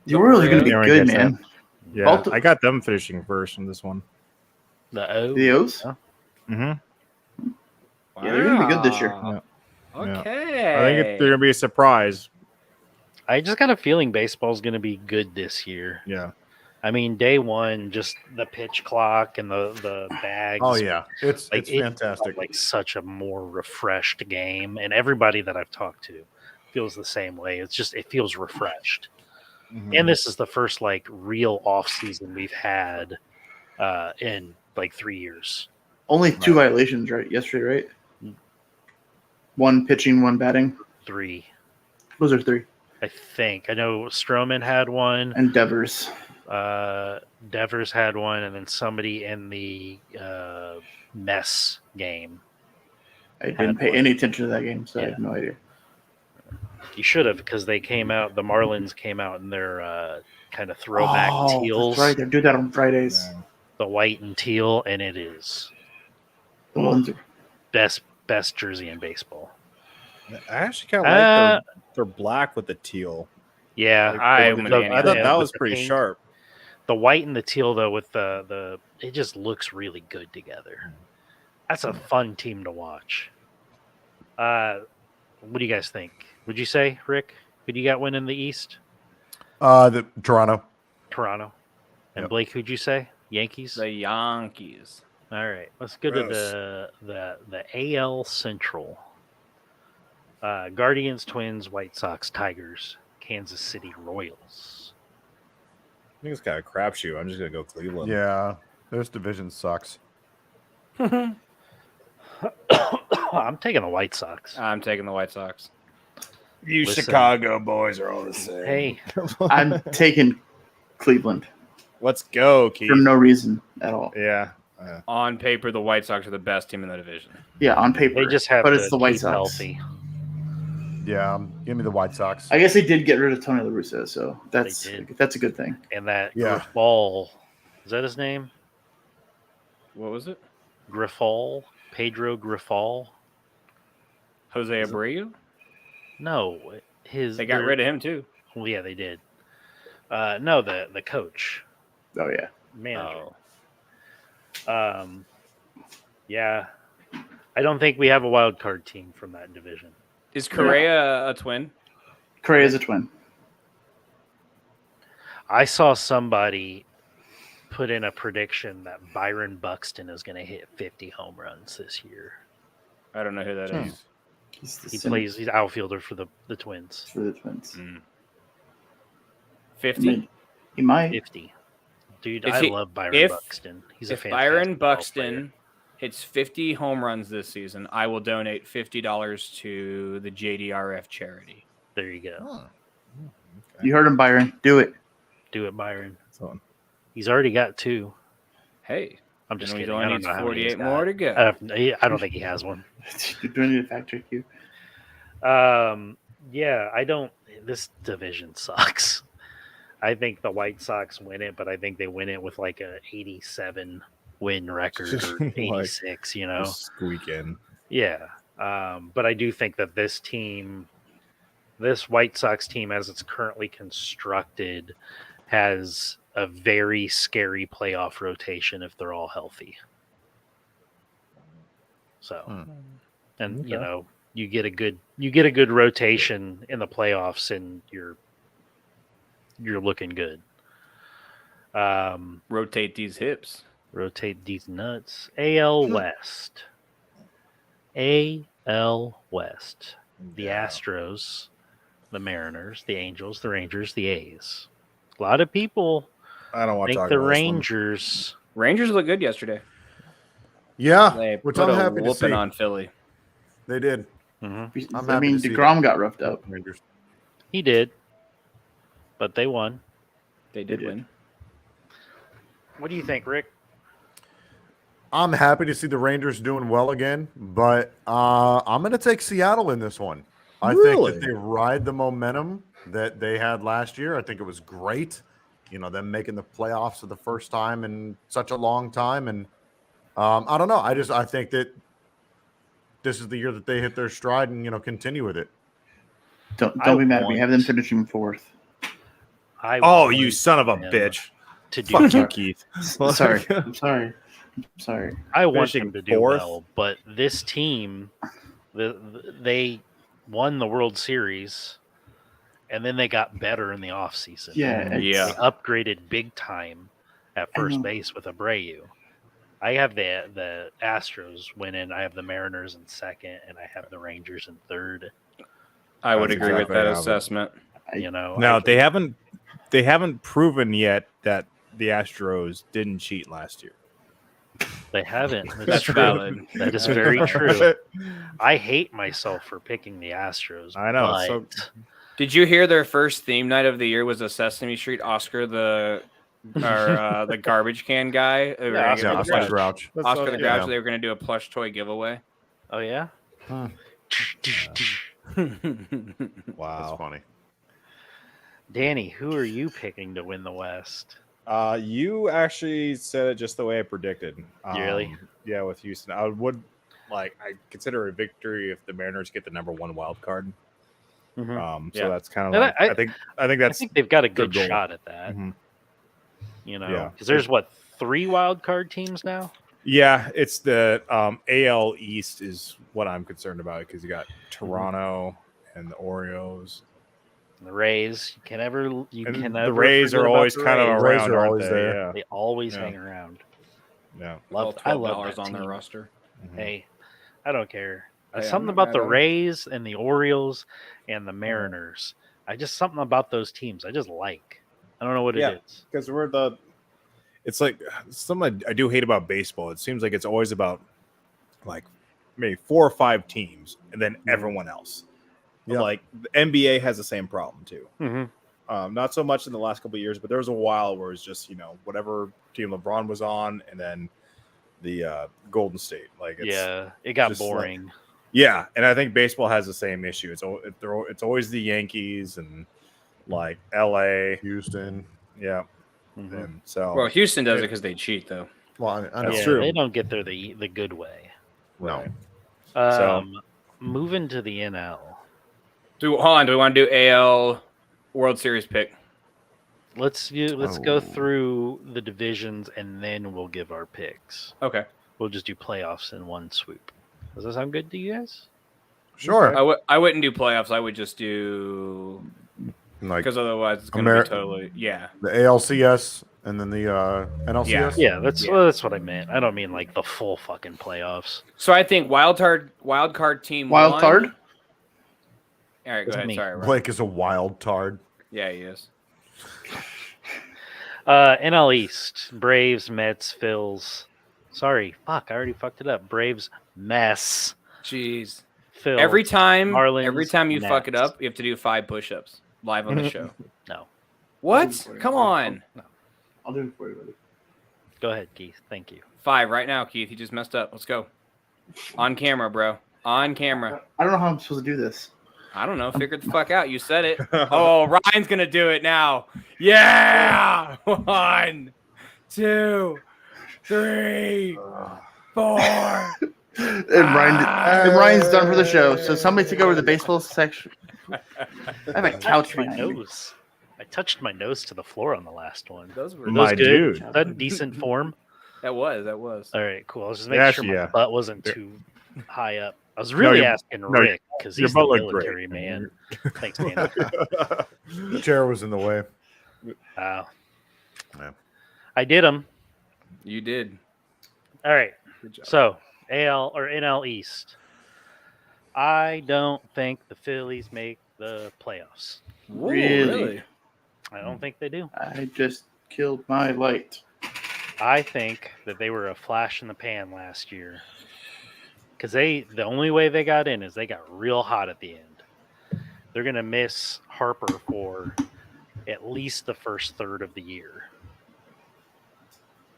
The Orioles are going to be Yeah, I good, guess man. Yeah, Baltimore- I got them finishing first in this one. the O. The O's? Yeah. Mm-hmm. Yeah, they're going to be good this year. Wow. Yeah. Okay. I think they're gonna be a surprise. I just got a feeling baseball's going to be good this year. Yeah. I mean, day one, just the pitch clock and the bags. Oh yeah, it's Like, it fantastic. felt like such a more refreshed game, and everybody that I've talked to feels the same way. It feels refreshed. Mm-hmm. And this is the first like real off season we've had in like 3 years. Only 2 violations, right? Yesterday, right? 1 pitching, 1 batting. 3, Those are 3. I think. I know Stroman had one. And Devers. Devers had one, and then somebody in the Mess game. I didn't pay any attention to that game, so I have no idea. You should have, because they came out. The Marlins came out in their kind of throwback teals. That's right. They do that on Fridays. The white and teal, and it is The ones best jersey in baseball. I actually kind of like their black with the teal. Yeah, Like, I thought that was with the pretty pink. sharp. The white and the teal, though, with the it just looks really good together. That's a fun team to watch. What do you guys think? Would you say, Rick? Who do you got winning the East? The Toronto. Toronto. And Yep. Blake, who'd you say? Yankees? The Yankees. All right. Let's go to the AL Central. Guardians, Twins, White Sox, Tigers, Kansas City Royals. I think it's kind of a crapshoot. I'm just gonna go Cleveland. Yeah, this division sucks. I'm taking the White Sox. I'm taking the White Sox. You Listen. Chicago boys are all the same. Hey, I'm taking Cleveland Let's go, Keith. for no reason at all. Yeah. On paper, the White Sox are the best team in the division. Yeah, on paper. they just have but to it's the White keep Sox. healthy. Yeah, give me the White Sox. I guess they did get rid of Tony La Russa, so They that's did. a good thing. And that Yeah. Grifol, is that his name? What was it? Grifol? Pedro Grifol? Jose Abreu? No, They got rid of him too. Well, yeah, they did. No, the coach, Oh yeah. manager. Yeah, I don't think we have a wild card team from that division. Is Correa a twin? Correa's a twin. I saw somebody put in a prediction that Byron Buxton is going to hit 50 home runs this year. I don't know who that is. He's outfielder for the Twins. for the Twins. 50? I mean, he might. 50. Dude, If I he- love Byron if- Buxton. He's a If fantastic Byron ball Buxton hits 50 home runs this season, I will donate $50 to the JDRF charity. player. There you go. You heard him, Byron. Do it. Do it, Byron. So, He's already got 2. Hey, I'm just then he kidding. only I don't needs know how many he's 48 more got. to go. I don't think he has one. Do I need to fact check you? Yeah, I don't. This division sucks. I think the White Sox win it, but I think they win it with like a 87 win record or Like, 86. You know, squeak in. yeah. But I do think that this team, this White Sox team, as it's currently constructed, has a very scary playoff rotation if they're all healthy. So, and you Okay. know, you get a good rotation in the playoffs, and you're looking good. Rotate these hips. Rotate these nuts. AL West. AL West. The Astros, the Mariners, the Angels, the Rangers, the A's. A lot of people I don't want to think talk the about this one. Rangers. Rangers look good yesterday. Yeah, They which put I'm a happy to whooping see. on Philly. They did. Mhm. I'm I happy mean, to see DeGrom got roughed up. Rangers. He did, but they won. They did did. win. What do you think, Rick? I'm happy to see the Rangers doing well again, but I'm going to take Seattle in this one. I think Really? that they ride the momentum that they had last year. I think it was great. You know, them making the playoffs for the first time in such a long time. And I don't know. I think that this is the year that they hit their stride and, you know, continue with it. Don't I be mad at me. want- Have them finishing fourth. Oh, you want son of a them bitch. To do Fuck you, well. Keith. Sorry. I'm sorry. I'm sorry. I want Finishing them to do fourth? well, but this team, they won the World Series, and then they got better in the offseason. Yeah. They Yeah. upgraded big time at first know. base with Abreu. I have the Astros winning. I have the Mariners in second, and I have the Rangers in third. I would That's agree with exactly that how it- assessment. You know, No, I they haven't proven yet that the Astros didn't cheat last year. They haven't. That's true. valid. That is very true. I hate myself for picking the Astros. I know, but so- Did you hear their first theme night of the year was a Sesame Street Oscar the garbage can guy? They were gonna Oscar give Yeah, a Oscar plush- the Grouch. Oscar the yeah. Grouch. They were going to do a plush toy giveaway. Oh yeah. Hmm. Wow. That's funny. Danny, who are you picking to win the West? You actually said it just the way I predicted. Really? Yeah, with Houston, I consider a victory if the Mariners get the number 1 wild card. Mhm. So Yeah. that's kind of And like I think I that's think they've got a their good goal. shot at that. Mhm. You know, Yeah. because there's what 3 wild card teams now. Yeah, it's the AL East is what I'm concerned about because you got Toronto and the Orioles. The Rays, you And can the never Rays forget are about always the kind of Rays. Rays around, are aren't always they? there. Yeah. They always Yeah. hang around. Yeah. I love $12 that on their team. roster. Hey, I don't care. Hey, I'm Something not about mad the at 'em. Rays and the Orioles and the Mariners. Something about those teams I just like. I don't know what Yeah. it is. Because it's like something I do hate about baseball. It seems like it's always about like maybe 4 or 5 teams and then everyone else. Yep. Like the NBA has the same problem too. Mm-hmm. Not so much in the last couple of years, but there was a while where it's just whatever team LeBron was on, and then the Golden State. Like It got just like- boring. yeah, and I think baseball has the same issue. It's always the Yankees and like LA, Houston. yeah, Mhm. and so Well, Houston does it because they cheat, though. Well, I know. That's Yeah, true. they don't get there the good way. No. So- Moving to the NL. Hold on. Do we want to do AL World Series pick? Let's go through the divisions and then we'll give our picks. Okay. We'll just do playoffs in one swoop. Does that sound good to you guys? Sure. I wouldn't do playoffs. I would just do Like because otherwise it's going to be totally the ALCS and then the NLCS. Yeah, that's what I meant. I don't mean like the full fucking playoffs. So I think wild card team Wild one. card? All right, go That's ahead. me. Sorry, Ryan. Blake is a wild tard. Yeah, he is. NL East, Braves, Mets, Phils. Sorry, fuck, I already fucked it up. Braves, Mess, Jeez. Phils. Every time Marlins, you fuck it Nats. up, you have to do 5 push-ups live on the show. No, What? Come on. I'll do it for you, buddy. go ahead, Keith. Thank you. 5 right now, Keith. You just messed up. Let's go. On camera, bro. On camera. I don't know how I'm supposed to do this. I don't know. Figure it the fuck out. You said it. Oh, Ryan's going to do it now. Yeah. 1, 2, 3, 4. And Ryan's done for the show. So somebody take over the baseball section. I have a couch My behind me. nose. I touched my nose to the floor on the last one. Those were Those My good? dude. Is that decent form? That was. All right, cool. I was just making sure my Yeah. butt wasn't too high up. I was really your- asking no, Rick because your he's the butt looked great. military man. Thanks, Danny. The chair was in the way. Wow. Yeah. I did them. You did. All right. Good job. So AL or NL East. I don't think the Phillies make the playoffs. Ooh, Really? I don't think they do. I just killed my light. I think that they were a flash in the pan last year. Because the only way they got in is they got real hot at the end. They're going to miss Harper for at least the first third of the year.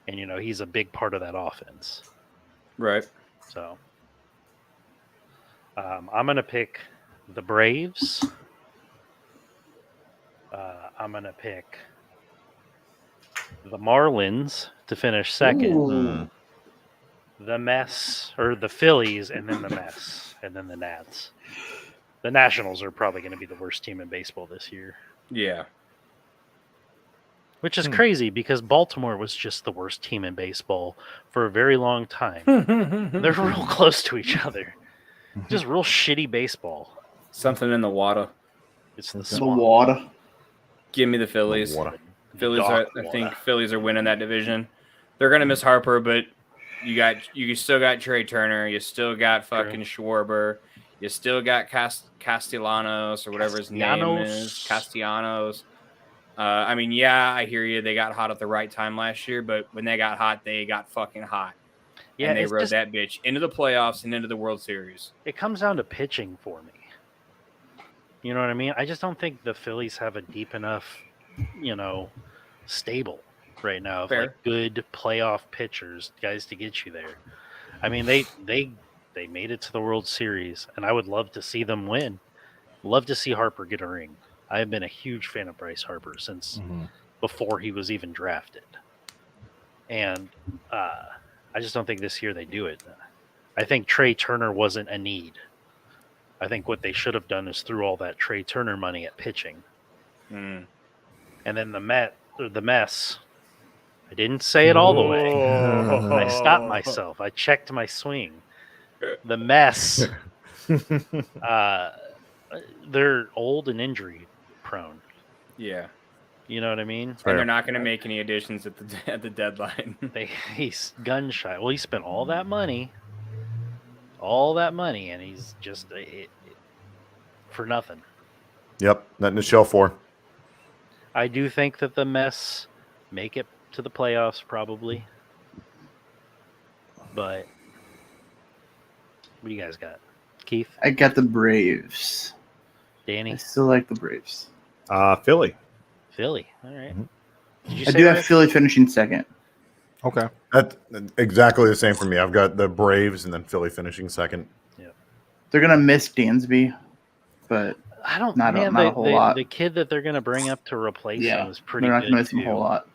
And, he's a big part of that offense. Right. So I'm going to pick the Braves. I'm going to pick the Marlins to finish second. Ooh. The Mess, or the Phillies, and then the Mess, and then the Nats. The Nationals are probably going to be the worst team in baseball this year. Yeah. Which is crazy because Baltimore was just the worst team in baseball for a very long time. They're real close to each other. Just real shitty baseball. Something in the water. It's the The swamp. water. Give me the Phillies. Water. Phillies Dark I water. think Phillies are winning that division. They're gonna miss Harper, but you still got Trey Turner, you still got fucking Schwarber, you still got Castellanos or whatever his name is. Castellanos. I mean, yeah, I hear you. They got hot at the right time last year, but when they got hot, they got fucking hot. Yeah, and they it's rode just- that bitch into the playoffs and into the World Series. It comes down to pitching for me. You know what I mean? I just don't think the Phillies have a deep enough, stable right now of Fair. like good playoff pitchers, guys to get you there. I mean, they made it to the World Series, and I would love to see them win. Love to see Harper get a ring. I have been a huge fan of Bryce Harper since before he was even drafted. And I just don't think this year they do it. I think Trey Turner wasn't a need. I think what they should have done is threw all that Trey Turner money at pitching. And then the mess. I didn't say it all the way. I stopped myself. I checked my swing. The mess. They're old and injury prone. Yeah. You know what I mean? And they're not going to make any additions at the deadline. He's gun shy. Well, he spent all that money, and he's just for nothing. Yep, nothing to show for. I do think that the mess make it to the playoffs probably, but what do you guys got, Keith? I got the Braves. Danny? I still like the Braves. Philly. Philly. All right. Did you I say do that? have Philly finishing second. Okay. That's exactly the same for me. I've got the Braves and then Philly finishing second. Yeah. They're gonna miss Dansby, but I don't. not a whole lot. The kid that they're going to bring up to replace him is pretty they're not good gonna miss him a too. whole lot.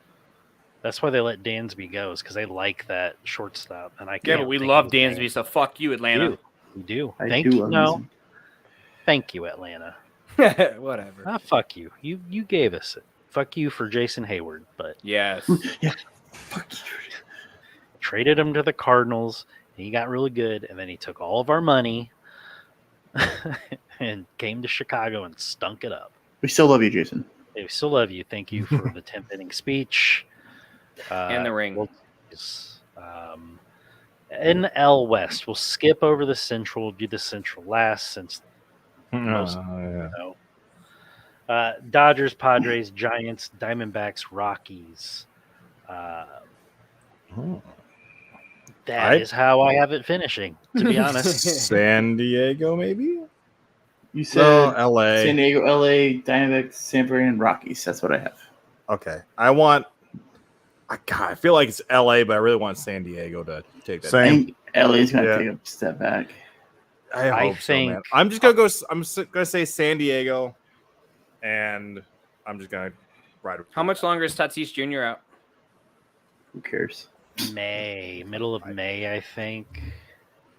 That's why they let Dansby go, is because they like that shortstop. And I Yeah, but we love Dansby, so fuck you, Atlanta. We do. I Thank do you. love No. him. Thank you, Atlanta. Whatever. Fuck you. You gave us it. Fuck you for Jason Hayward, but Yes. Yeah. Fuck you. traded him to the Cardinals. And he got really good, and then he took all of our money and came to Chicago and stunk it up. We still love you, Jason. Hey, we still love you. Thank you for the 10th inning speech. And the ring. NL West. We'll skip over the Central. We'll do the Central last since most Dodgers, Padres, Giants, Diamondbacks, Rockies. That is how I have it finishing, to be honest. San Diego, maybe? You said LA. San Diego, LA, Diamondbacks, San Fran, and Rockies. That's what I have. Okay. I feel like it's LA, but I really want San Diego to take that. I Same. think LA's gonna take a step back. I think- so, man. I'm just gonna go. I'm gonna say San Diego, and I'm just gonna ride. How much longer is Tatis Jr. out? Who cares? Middle of May, I think.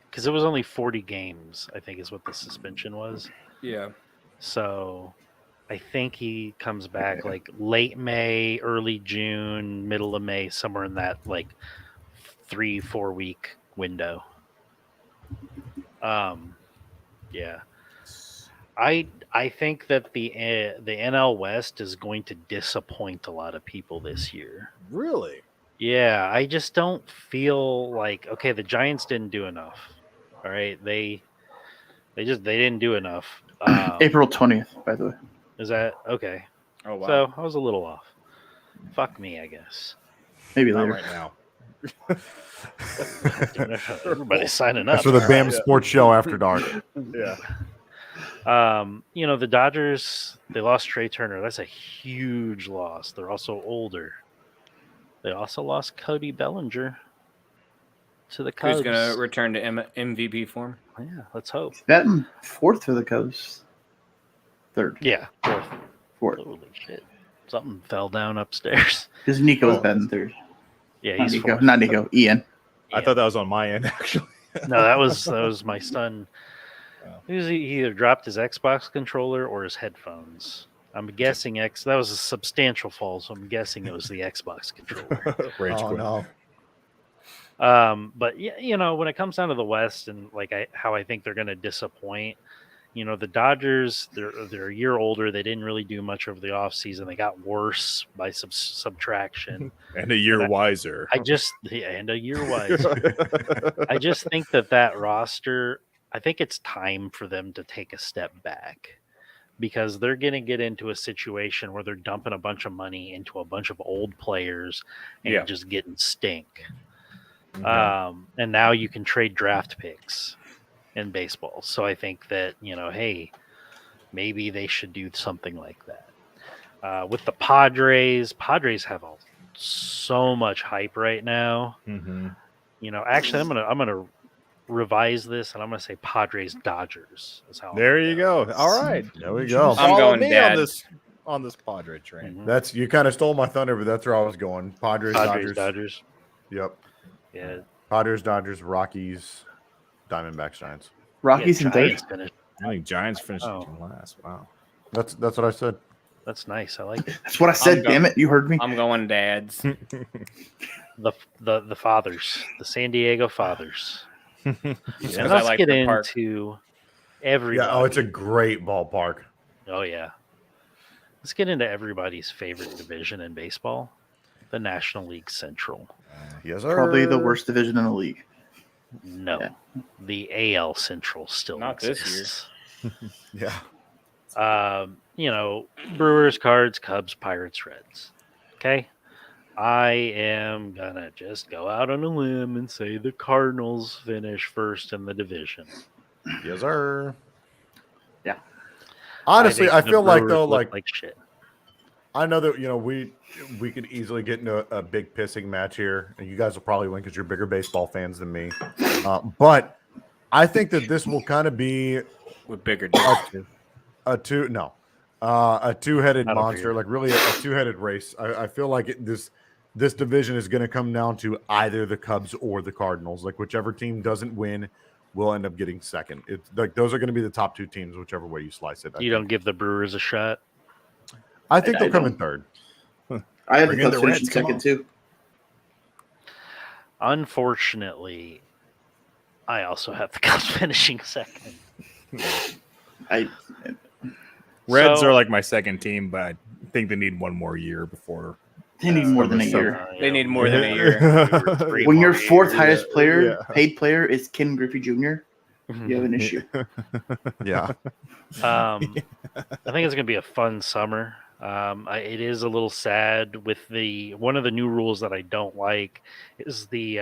Because it was only 40 games, I think, is what the suspension was. Yeah. So I think he comes back like late May, early June, middle of May, somewhere in that like 3-4 week window. Yeah. I think that the NL West is going to disappoint a lot of people this year. Really? Yeah, I just don't feel like the Giants didn't do enough. All right, they didn't do enough. April 20th, by the way. Is that okay? Oh wow. So I was a little off. Fuck me, I guess. Maybe Not later. right now. Everybody's signing up. That's for the BAM Sports Show after dark. Yeah. The Dodgers, they lost Trey Turner. That's a huge loss. They're also older. They also lost Cody Bellinger to the Cubs. Who's going to return to MVP form? Yeah, let's hope. Batting fourth for the Cubs. Third. Yeah, Fourth. Holy shit. Something fell down upstairs. Because Nico's batting third. Yeah, Not he's Nico. fourth. Not Nico. Ian. I thought that was on my end, actually. No, that was my son. He either dropped his Xbox controller or his headphones. I'm guessing that was a substantial fall, so I'm guessing it was the Xbox controller. Rage Oh, quit. no. But yeah, when it comes down to the West and how I think they're going to disappoint, the Dodgers, they're a year older. They didn't really do much over the offseason. They got worse by subtraction. And a year wiser. And a year wiser. I just think that roster, I think it's time for them to take a step back, because they're going to get into a situation where they're dumping a bunch of money into a bunch of old players and just getting stink. And now you can trade draft picks in baseball. So I think that, hey, maybe they should do something like that. With the Padres have so much hype right now. Mm-hmm. Actually, I'm gonna revise this, and I'm going to say Padres Dodgers. Is how. There you go. All right. There we go. I'm Follow going me Dad. on this Padre train. Mhm. That's you kind of stole my thunder, but that's where I was going. Padres, Dodgers. Yep. Yeah. Padres, Dodgers, Rockies, Diamondbacks, Giants. Rockies and third. Giants finished. I think Giants finished Oh. last. Wow. That's what I said. That's nice. I like it. That's what I said. I'm Damn it, you heard me. I'm going Dads. The Fathers, the San Diego Fathers. And Because I let's like get their park. into everybody. Yeah. Oh, it's a great ballpark. Oh, yeah. Let's get into everybody's favorite division in baseball, the National League Central. Yes, sir. Probably the worst division in the league. No, Yeah. the AL Central still Not this year. exists. Yeah. Brewers, Cards, Cubs, Pirates, Reds. Okay. I am gonna just go out on a limb and say the Cardinals finish first in the division. Yes, sir. Yeah. Honestly, think I the feel like Brewers though, look like shit. I know that we could easily get into a big pissing match here, and you guys will probably win because you're bigger baseball fans than me. But I think that this will kind of be With bigger dicks. a two-headed I don't monster, figure. like really a two-headed race. I feel like this division is going to come down to either the Cubs or the Cardinals. Like whichever team doesn't win will end up getting second. It's like those are going to be the top two teams, whichever way you slice it. You don't give the Brewers a shot. I think I they'll come don't. in third. I have the Bring in Cubs the finishing Reds, come second on. too. Unfortunately, I also have the Cubs finishing second. Reds So- are like my second team, but I think they need one more year before. They need more than a so- year. They need more than a year. Three When your more fourth years. highest player, Yeah. paid player, is Ken Griffey Jr., you have an issue. Yeah. I think it's going to be a fun summer. It is a little sad with one of the new rules that I don't like is the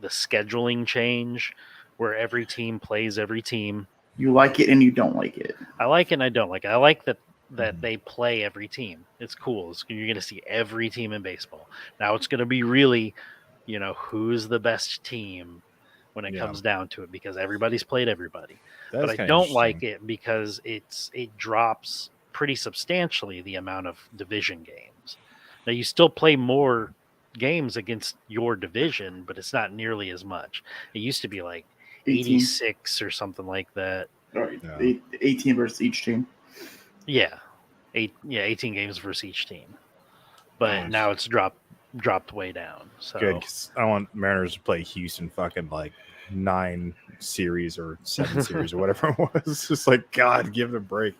scheduling change where every team plays every team. You like it and you don't like it. I like it and I don't like it. I like that they play every team. It's cool. You're going to see every team in baseball. Now it's going to be really, who's the best team when it comes down to it because everybody's played everybody. But I don't like it because it drops pretty substantially the amount of division games. Now you still play more games against your division, but it's not nearly as much. It used to be like 18. 86 or something like that. All right, Yeah. 18 versus each team. Yeah. 18 games versus each team. But Nice. now it's dropped way down. So Good, 'cause I want Mariners to play Houston fucking like 9 series or 7 series or whatever it was. It's just like, God, give it a break.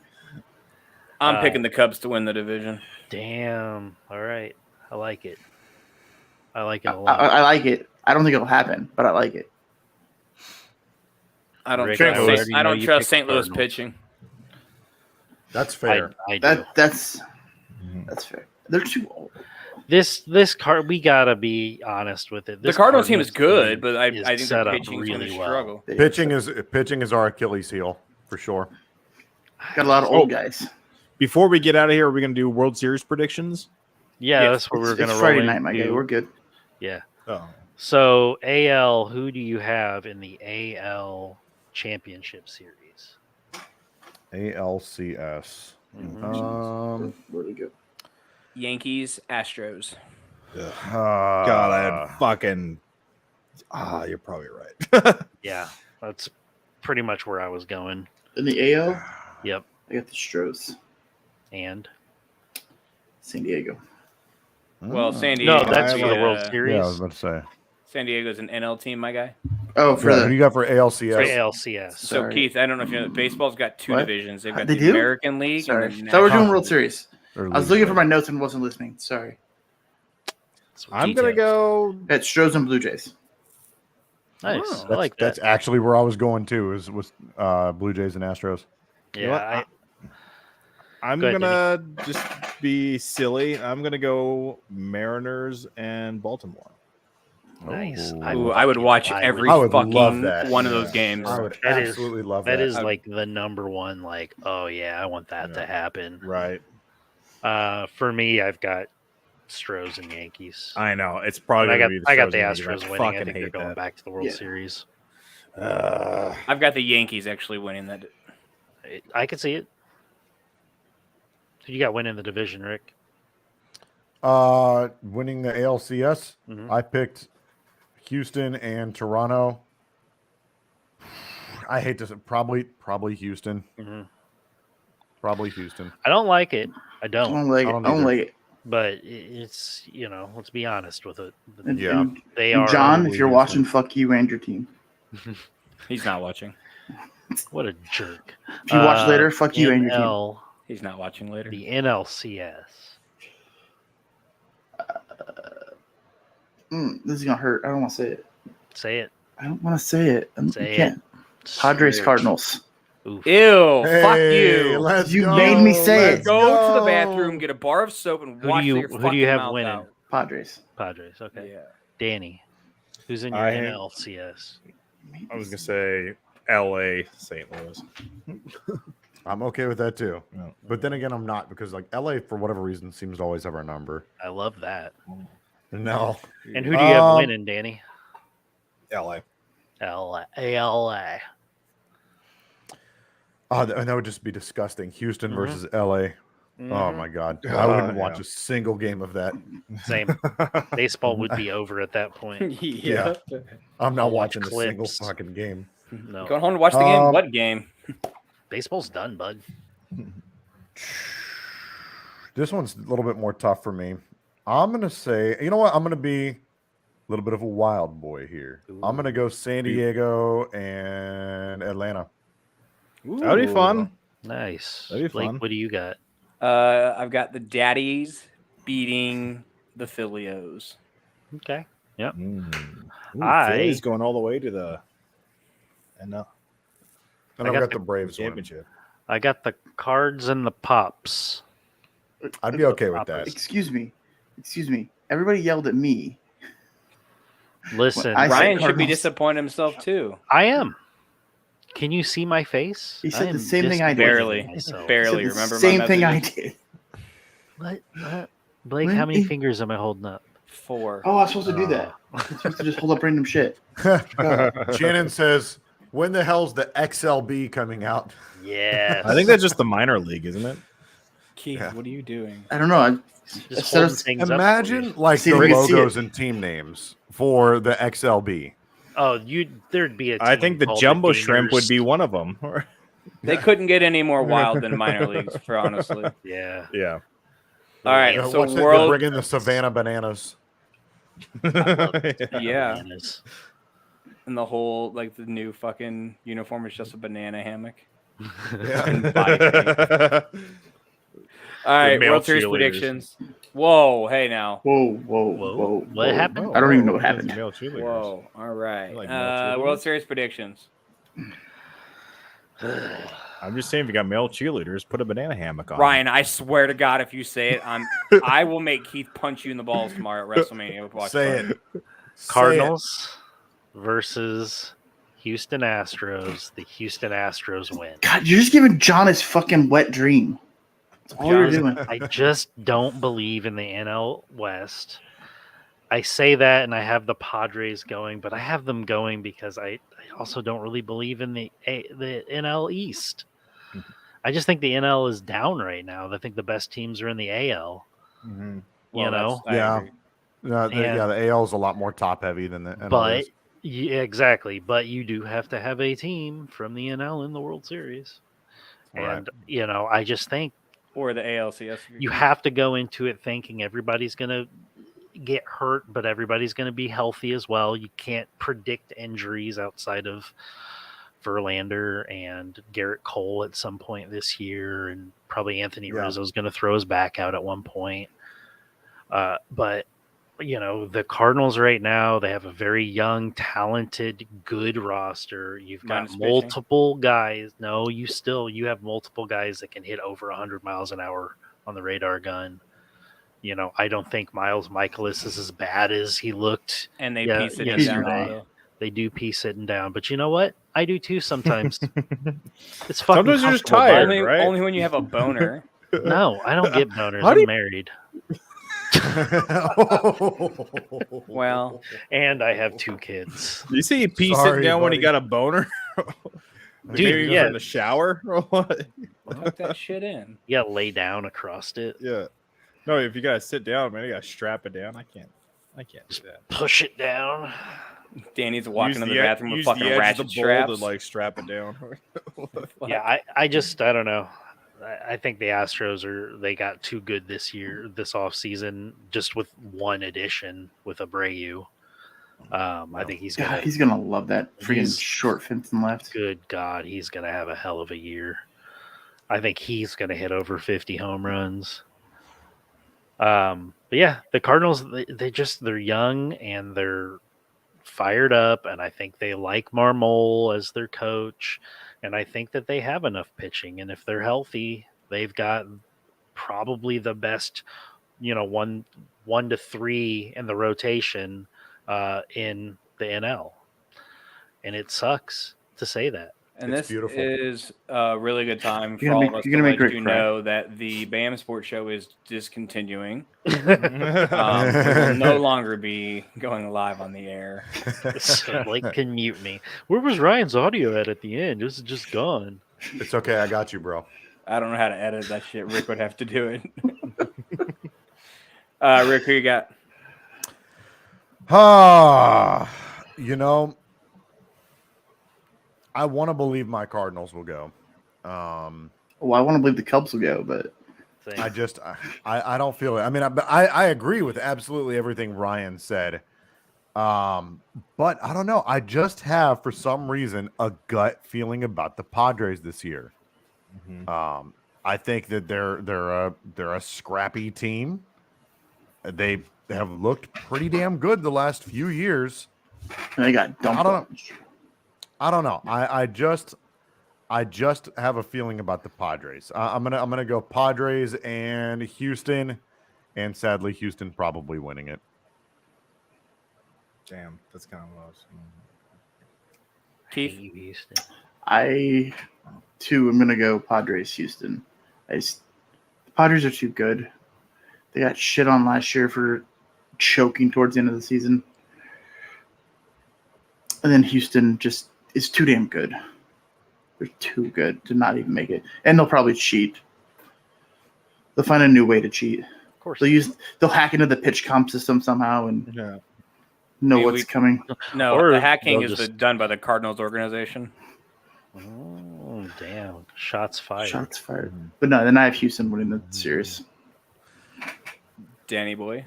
I'm picking the Cubs to win the division. damn. All right. I like it. I like it I, a lot. I like it. I don't think it'll happen, but I like it. I don't Rick, trust. I already I know don't you trust picked St. Louis Cardinals. pitching. That's fair. I do. That's fair. They're too old. This card we gotta be honest with it. The This Cardinals team is Cardinals good, team but I is think set their up pitching is going really to well. struggle. Pitching is our Achilles heel for sure. Got a lot of old guys. Before we get out of here, are we going to do World Series predictions? Yeah, Yes, that's what we're It's gonna roll Friday night, my guy. into. We're good. Yeah. Oh. So AL, who do you have in the AL Championship Series? ALCS. Mhm. Where do we go? Yankees, Astros. God, I had fucking. You're probably right. Yeah, that's pretty much where I was going. In the AL, Yep. I got the Stros, And San Diego. Well, San Diego. no, that's I for the have World Yeah, I Series. was about to say. San Diego's an NL team, my guy. Oh, for Who do the you got for For ALCS? ALCS. So Sorry. Keith, I don't know if you know, baseball's got 2 What? divisions. They've got They the do? American League. sorry, And the thought we're doing National World League. Series. Or I was league? looking for my notes and wasn't listening. Sorry. That's what I'm going to details. go. That's Stros and Blue Jays. Nice. Oh, I like that. That's actually where I was going too. Is with Blue Jays and Astros. Yeah, You know what? I, I'm Go ahead, gonna just be silly. I'm gonna go Mariners and Baltimore. nice. Ooh. Ooh, I would watch I every I would fucking love that. one of those games. I would That is- absolutely love That that. is like the number one. Like, oh yeah, I want that to Yeah. happen. Right. For me, I've got Stros and Yankees. I know it's And probably. I got gonna be I got the Yankees. Astros winning. I fucking think they're hate going that. back to the World Yeah. Series. I've got the Yankees actually winning that. I can see it. Who you got winning the division, Rick? Winning the ALCS, Mhm. I picked Houston and Toronto. I hate to say, probably Houston. Mm-hmm. Probably Houston. I don't like it. I I don't. don't like it. I don't I don't either. like it. But it's let's be honest with it. And, Yeah. and, They and are. John, if you're Houston. watching, fuck you and your team. He's not watching. What a jerk. If you watch later, fuck you and your team. NL, He's not watching later. the NLCS. This is gonna hurt. I don't want to say it. Say it. I don't want to say it. Say You can't. it. Padres, Swear. Cardinals. Oof. Ew! Fuck Hey, you. Let's You go, made me say let's it. Go to the go. bathroom, get a bar of soap, and Who wash do you- your who do fucking you have mouth winning? out. Padres. Padres. Okay. Yeah. Danny, who's in your I- NLCS? I was gonna say L.A. St. Louis. I'm okay with that too. No. But then again, I'm not because like LA for whatever reason seems to always have our number. I love that. No. And who do you have winning, Danny? L.A. LA. Oh, and that would just be disgusting. Houston versus LA. Oh Mhm. my god. I wouldn't watch yeah. a single game of that. Same. Baseball would be over at that point. Yeah. I'm not I'll watch watching a single clips. fucking game. No. Going home to watch the game. What game? Baseball's done, bud. This one's a little bit more tough for me. I'm gonna say, you know what? I'm gonna be a little bit of a wild boy here. I'm gonna go San Diego and Atlanta. That'd be fun. Nice. That'd be Blake, fun. what do you got? I've got the Daddies beating the Phillios. Okay. Yep. Philly's going all the way to the And I I've got got the the Braves winning. championship. I got the Cards and the Pops. I'd be okay with that. Excuse me. Everybody yelled at me. Listen, I said Ryan should be Cardinals. disappointed himself too. I am. Can you see my face? He said I the am same thing I did. disappointed Barely. in myself. Barely. Said the Remember same my thing I messages? did. What? Blake, how many fingers am I holding up? 4. Oh, I was supposed to do that. I'm supposed to just hold up random shit. Shannon says, when the hell's the XLB coming out? Yes. I think that's just the minor league, isn't it? Keith, Yeah. what are you doing? I don't know. I just instead holding of- things up for Imagine you. like See the if you can see logos it. and team names for the XLB. Oh, there'd be a. I team think the called jumbo the shrimp would Dingers. be one of them. They couldn't get any more wild than minor leagues, for honestly. Yeah. Yeah. All right, Yeah, so What's that? world. Bring in the Savannah Bananas. Yeah. Bananas. And the whole, like, the new fucking uniform is just a banana hammock. Yeah. Body paint. All right, male World Series cheerleaders. predictions. Whoa, hey now. Whoa. What happened? I don't even know what happened. Male cheerleaders. Whoa, all right. You like male cheerleaders? World Series predictions. I'm just saying, if you got male cheerleaders, put a banana hammock on. Ryan, I swear to God, if you say it, I will make Keith punch you in the balls tomorrow at WrestleMania with Watch Say Party. it. Cardinals versus Houston Astros. The Houston Astros win. God, you're just giving John his fucking wet dream. That's all you're doing. I just don't believe in the NL West. I say that, and I have the Padres going, but I have them going because I also don't really believe in the NL East. I just think the NL is down right now. I think the best teams are in the AL. Mhm. You know, I Yeah. agree. Yeah, the AL is a lot more top heavy than the NL but is. yeah, exactly. But you do have to have a team from the NL in the World Series, Right. and I just think Or the ALCS. you have to go into it thinking everybody's going to get hurt, but everybody's going to be healthy as well. You can't predict injuries outside of Verlander and Garrett Cole at some point this year, and probably Anthony Yeah. Rizzo's going to throw his back out at one point. But the Cardinals right now, they have a very young, talented, good roster. You've got Minus pitching. multiple guys. No, you have multiple guys that can hit over 100 miles an hour on the radar gun. I don't think Miles Michaelis is as bad as he looked. And they Yeah, piece it yes, down. you're though. They do piece it down, but you know what? I do too sometimes. It's fucking Sometimes you're just comfortable, tired. bud. Only, right? only when you have a boner. No, I don't get boners. How do I'm you- married. Well, And I have 2 kids. You see P Sorry, sitting down when he buddy. got a boner? Dude, Maybe he was yeah. in the shower or what? tuck that shit in. You gotta lay down across it. Yeah. No, if you gotta sit down, man, you gotta strap it down. I can't do that. Push it down. Danny's walking in the e- bathroom with use fucking the edge ratchet of the bowl straps. to like strap it down. Yeah, I don't know. I think the Astros they got too good this off season, just with one addition with Abreu. I think he's God, gonna. he's gonna love that freaking He's- short fence and left. Good God, he's gonna have a hell of a year. I think he's gonna hit over 50 home runs. But yeah, the Cardinals they're young and they're fired up, and I think they like Marmol as their coach, and I think that they have enough pitching, and if they're healthy, they've got probably the best, 1 to 3 in the rotation in the NL, and it sucks to say that. And It's this beautiful. is a really good time for You're gonna all make- of us you're to gonna make let Rick you cry. know that the BAM Sports Show is discontinuing. We will no longer be going live on the air. So Blake can mute me. Where was Ryan's audio at the end? It's just gone. It's okay. I got you, bro. I don't know how to edit that shit. Rick would have to do it. Rick, who you got? I want to believe my Cardinals will go. Well, I want to believe the Cubs will go, but I don't feel it. I mean, I agree with absolutely everything Ryan said. But I don't know. I just have, for some reason, a gut feeling about the Padres this year. Mm-hmm. I think that they're a scrappy team. They have looked pretty damn good the last few years. and they got dumped. I don't know. I just have a feeling about the Padres. I'm gonna go Padres and Houston, and sadly, Houston probably winning it. Damn, that's kind of low. Keith? Hey, Houston. I too am gonna go Padres Houston. The Padres are too good. They got shit on last year for choking towards the end of the season. And then Houston just is too damn good. They're too good to not even make it. And they'll probably cheat. They'll find a new way to cheat. Of course. They'll hack into the pitch comp system somehow and know Maybe what's coming. No, Or the hacking they'll is just- done by the Cardinals organization. Oh, damn. Shots fired. Shots fired. But no, then I have Houston winning the series. Danny boy.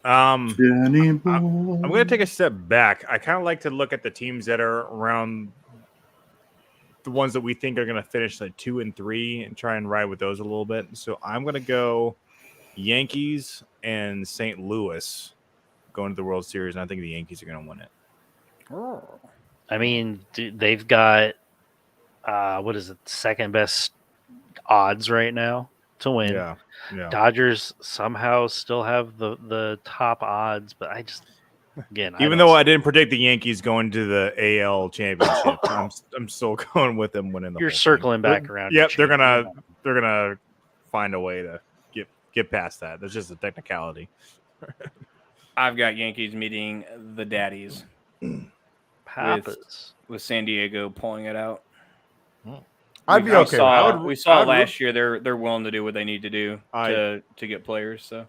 Danny boy. I'm going to take a step back. I kind of like to look at the teams that are around the ones that we think are going to finish like 2 and 3 and try and ride with those a little bit. So I'm going to go Yankees and St. Louis going to the World Series, and I think the Yankees are going to win it. I mean, they've got what is it? Second best odds right now to win. Yeah. Dodgers somehow still have the top odds, but I just Even though I didn't predict the Yankees going to the AL championship, I'm still going with them winning the you're whole circling thing. back around. Yep, your they're champion. gonna find a way to get past that. That's just a technicality. I've got Yankees meeting the Daddies Papas. with San Diego pulling it out. I'd be okay. We saw last year they're willing to do what they need to do to get players. So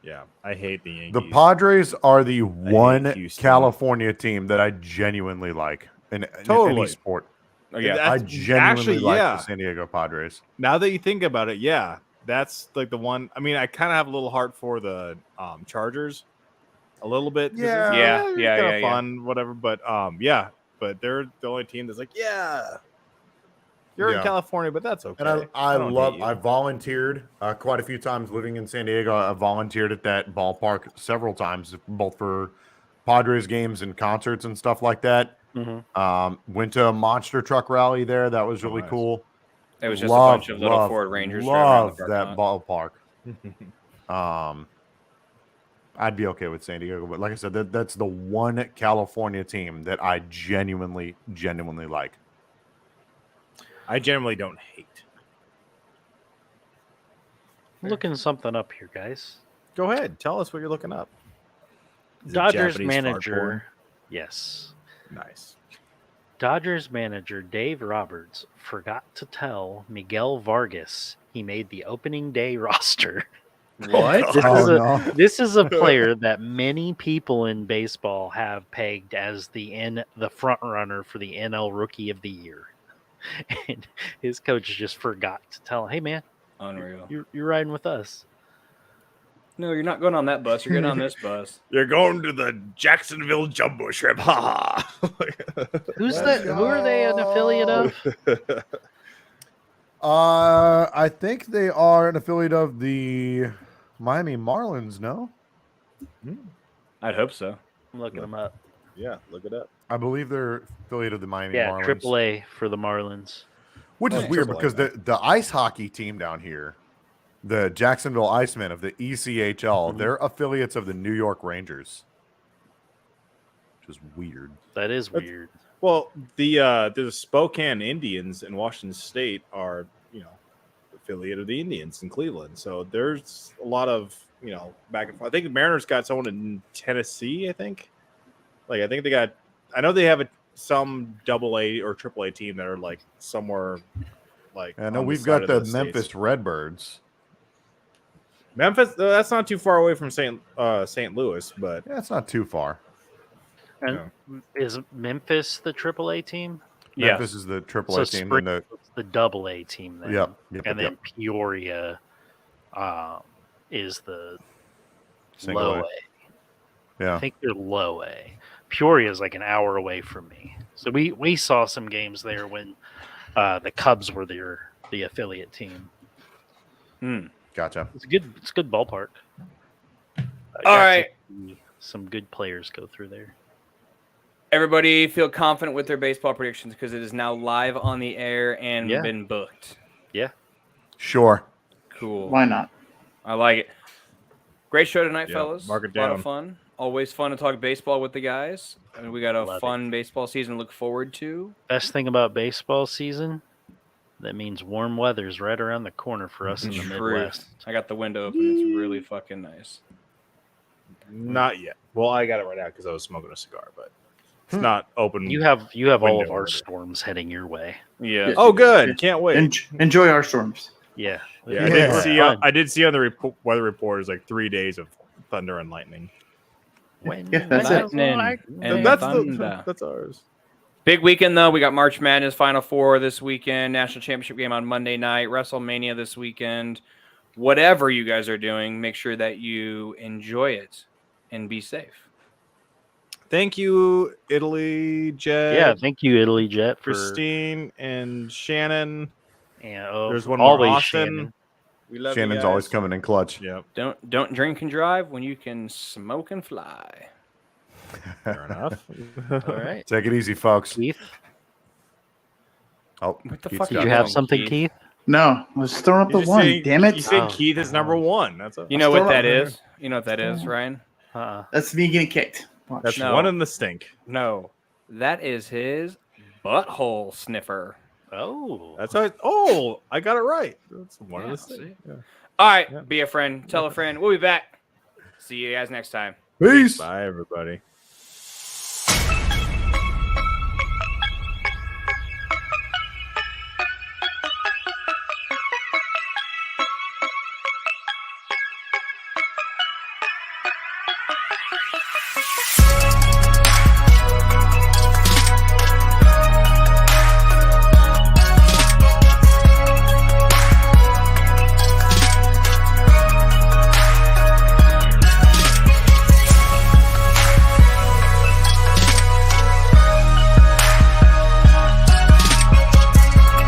Yeah, I hate the Yankees. The Padres are the one Houston. California team that I genuinely like in Totally. any sport. oh yeah, I That's- genuinely actually, like yeah. the San Diego Padres. Now that you think about it, yeah, that's like the one. I mean, I kind of have a little heart for the Chargers, a little bit. 'cause it's, Yeah. it's Yeah, kinda yeah. fun, whatever. But yeah, but they're the only team that's like, yeah, you're in Yeah. California, but that's okay. And I don't love. hate you. I volunteered quite a few times living in San Diego. I volunteered at that ballpark several times, both for Padres games and concerts and stuff like that. Mhm. Went to a monster truck rally there. That was really nice. cool. it was just a bunch of little Ford Rangers. driving around Love the that parking lot. ballpark. I'd be okay with San Diego, but like I said, that's the one California team that I genuinely like. I generally don't hate. I'm looking something up here, guys. Go ahead. Tell us what you're looking up. Is it Dodgers Japanese fart manager. Yes. porn? Nice. Dodgers manager Dave Roberts forgot to tell Miguel Vargas he made the opening day roster. What? This is a player that many people in baseball have pegged as the front runner for the NL Rookie of the Year, and his coach just forgot to tell him, "Hey, man, Unreal. you're riding with us." No, you're not going on that bus. You're getting on this bus. You're going to the Jacksonville Jumbo Shrimp. Ha ha. Who's that? Who are they an affiliate of? I think they are an affiliate of the Miami Marlins. No, I'd hope so. I'm looking them up. Yeah, look it up. I believe they're affiliate of the Miami Yeah, Marlins. AAA for the Marlins. Which is Oh, weird AAA, because the ice hockey team down here, the Jacksonville Icemen of the ECHL, they're affiliates of the New York Rangers. Which is weird. That is weird. Well, the Spokane Indians in Washington State are, affiliate of the Indians in Cleveland. So there's a lot of, back and forth. I think the Mariners got someone in Tennessee, I think. I think they got – I know they have some AA or AAA team that are, somewhere, I know on we've side got of the States. Memphis Redbirds. Memphis, that's not too far away from St. Louis, but Yeah, it's not too far. And is Memphis the AAA team? Memphis is the AAA team. And the the AA team then. Yep. And then Peoria is the Single low A. A. Yeah. I think they're low A. Peoria is like an hour away from me. So we saw some games there when the Cubs were the affiliate team. Gotcha. It's a good ballpark. All right. Some good players go through there. Everybody feel confident with their baseball predictions because it is now live on the air and been booked. Yeah. Sure. Cool. Why not? I like it. Great show tonight, Yeah, fellas. mark it A lot down. of fun. Always fun to talk baseball with the guys. And we got a Love fun baseball season to look forward to. Best thing about baseball season, that means warm weather's right around the corner for us in the Midwest. I got the window open. It's really fucking nice. not yet. Well, I got it right now because I was smoking a cigar, but it's not open. You have all of Window our order. storms heading your way. Yeah. Oh, good. Can't wait. Enjoy our storms. Yeah. Yeah, Yeah. I did see on the weather report is 3 days of thunder and lightning. Yeah, that's it. Lightning and That's thunder. that's ours. Big weekend, though. We got March Madness Final Four this weekend, National Championship game on Monday night, WrestleMania this weekend. Whatever you guys are doing, make sure that you enjoy it and be safe. Thank you, Italy Jet. Yeah, thank you, Italy Jet, for Christine and Shannon. and There's one more. always Austin. Shannon. We love you Shannon's guys. always coming in clutch. Yep. Don't drink and drive when you can smoke and fly. Fair enough. All right. Take it easy, folks. Keith, Oh, What the Keith's fuck got did is you it. have Keith? something, Keith? No, I was throwing up the You just one. say- Damn it. You said Oh. Keith is number one. That's a, You know what Still that up there. is? You know what that is, Ryan? That's me getting kicked. Watch. that's No. one in the stink. No. That is his butthole sniffer. Oh, That's how. Oh, I got it right. That's one in Yeah, the stink. see? Yeah. All right. Yeah. Be a friend. Tell a friend. We'll be back. See you guys next time. Peace. Bye, everybody.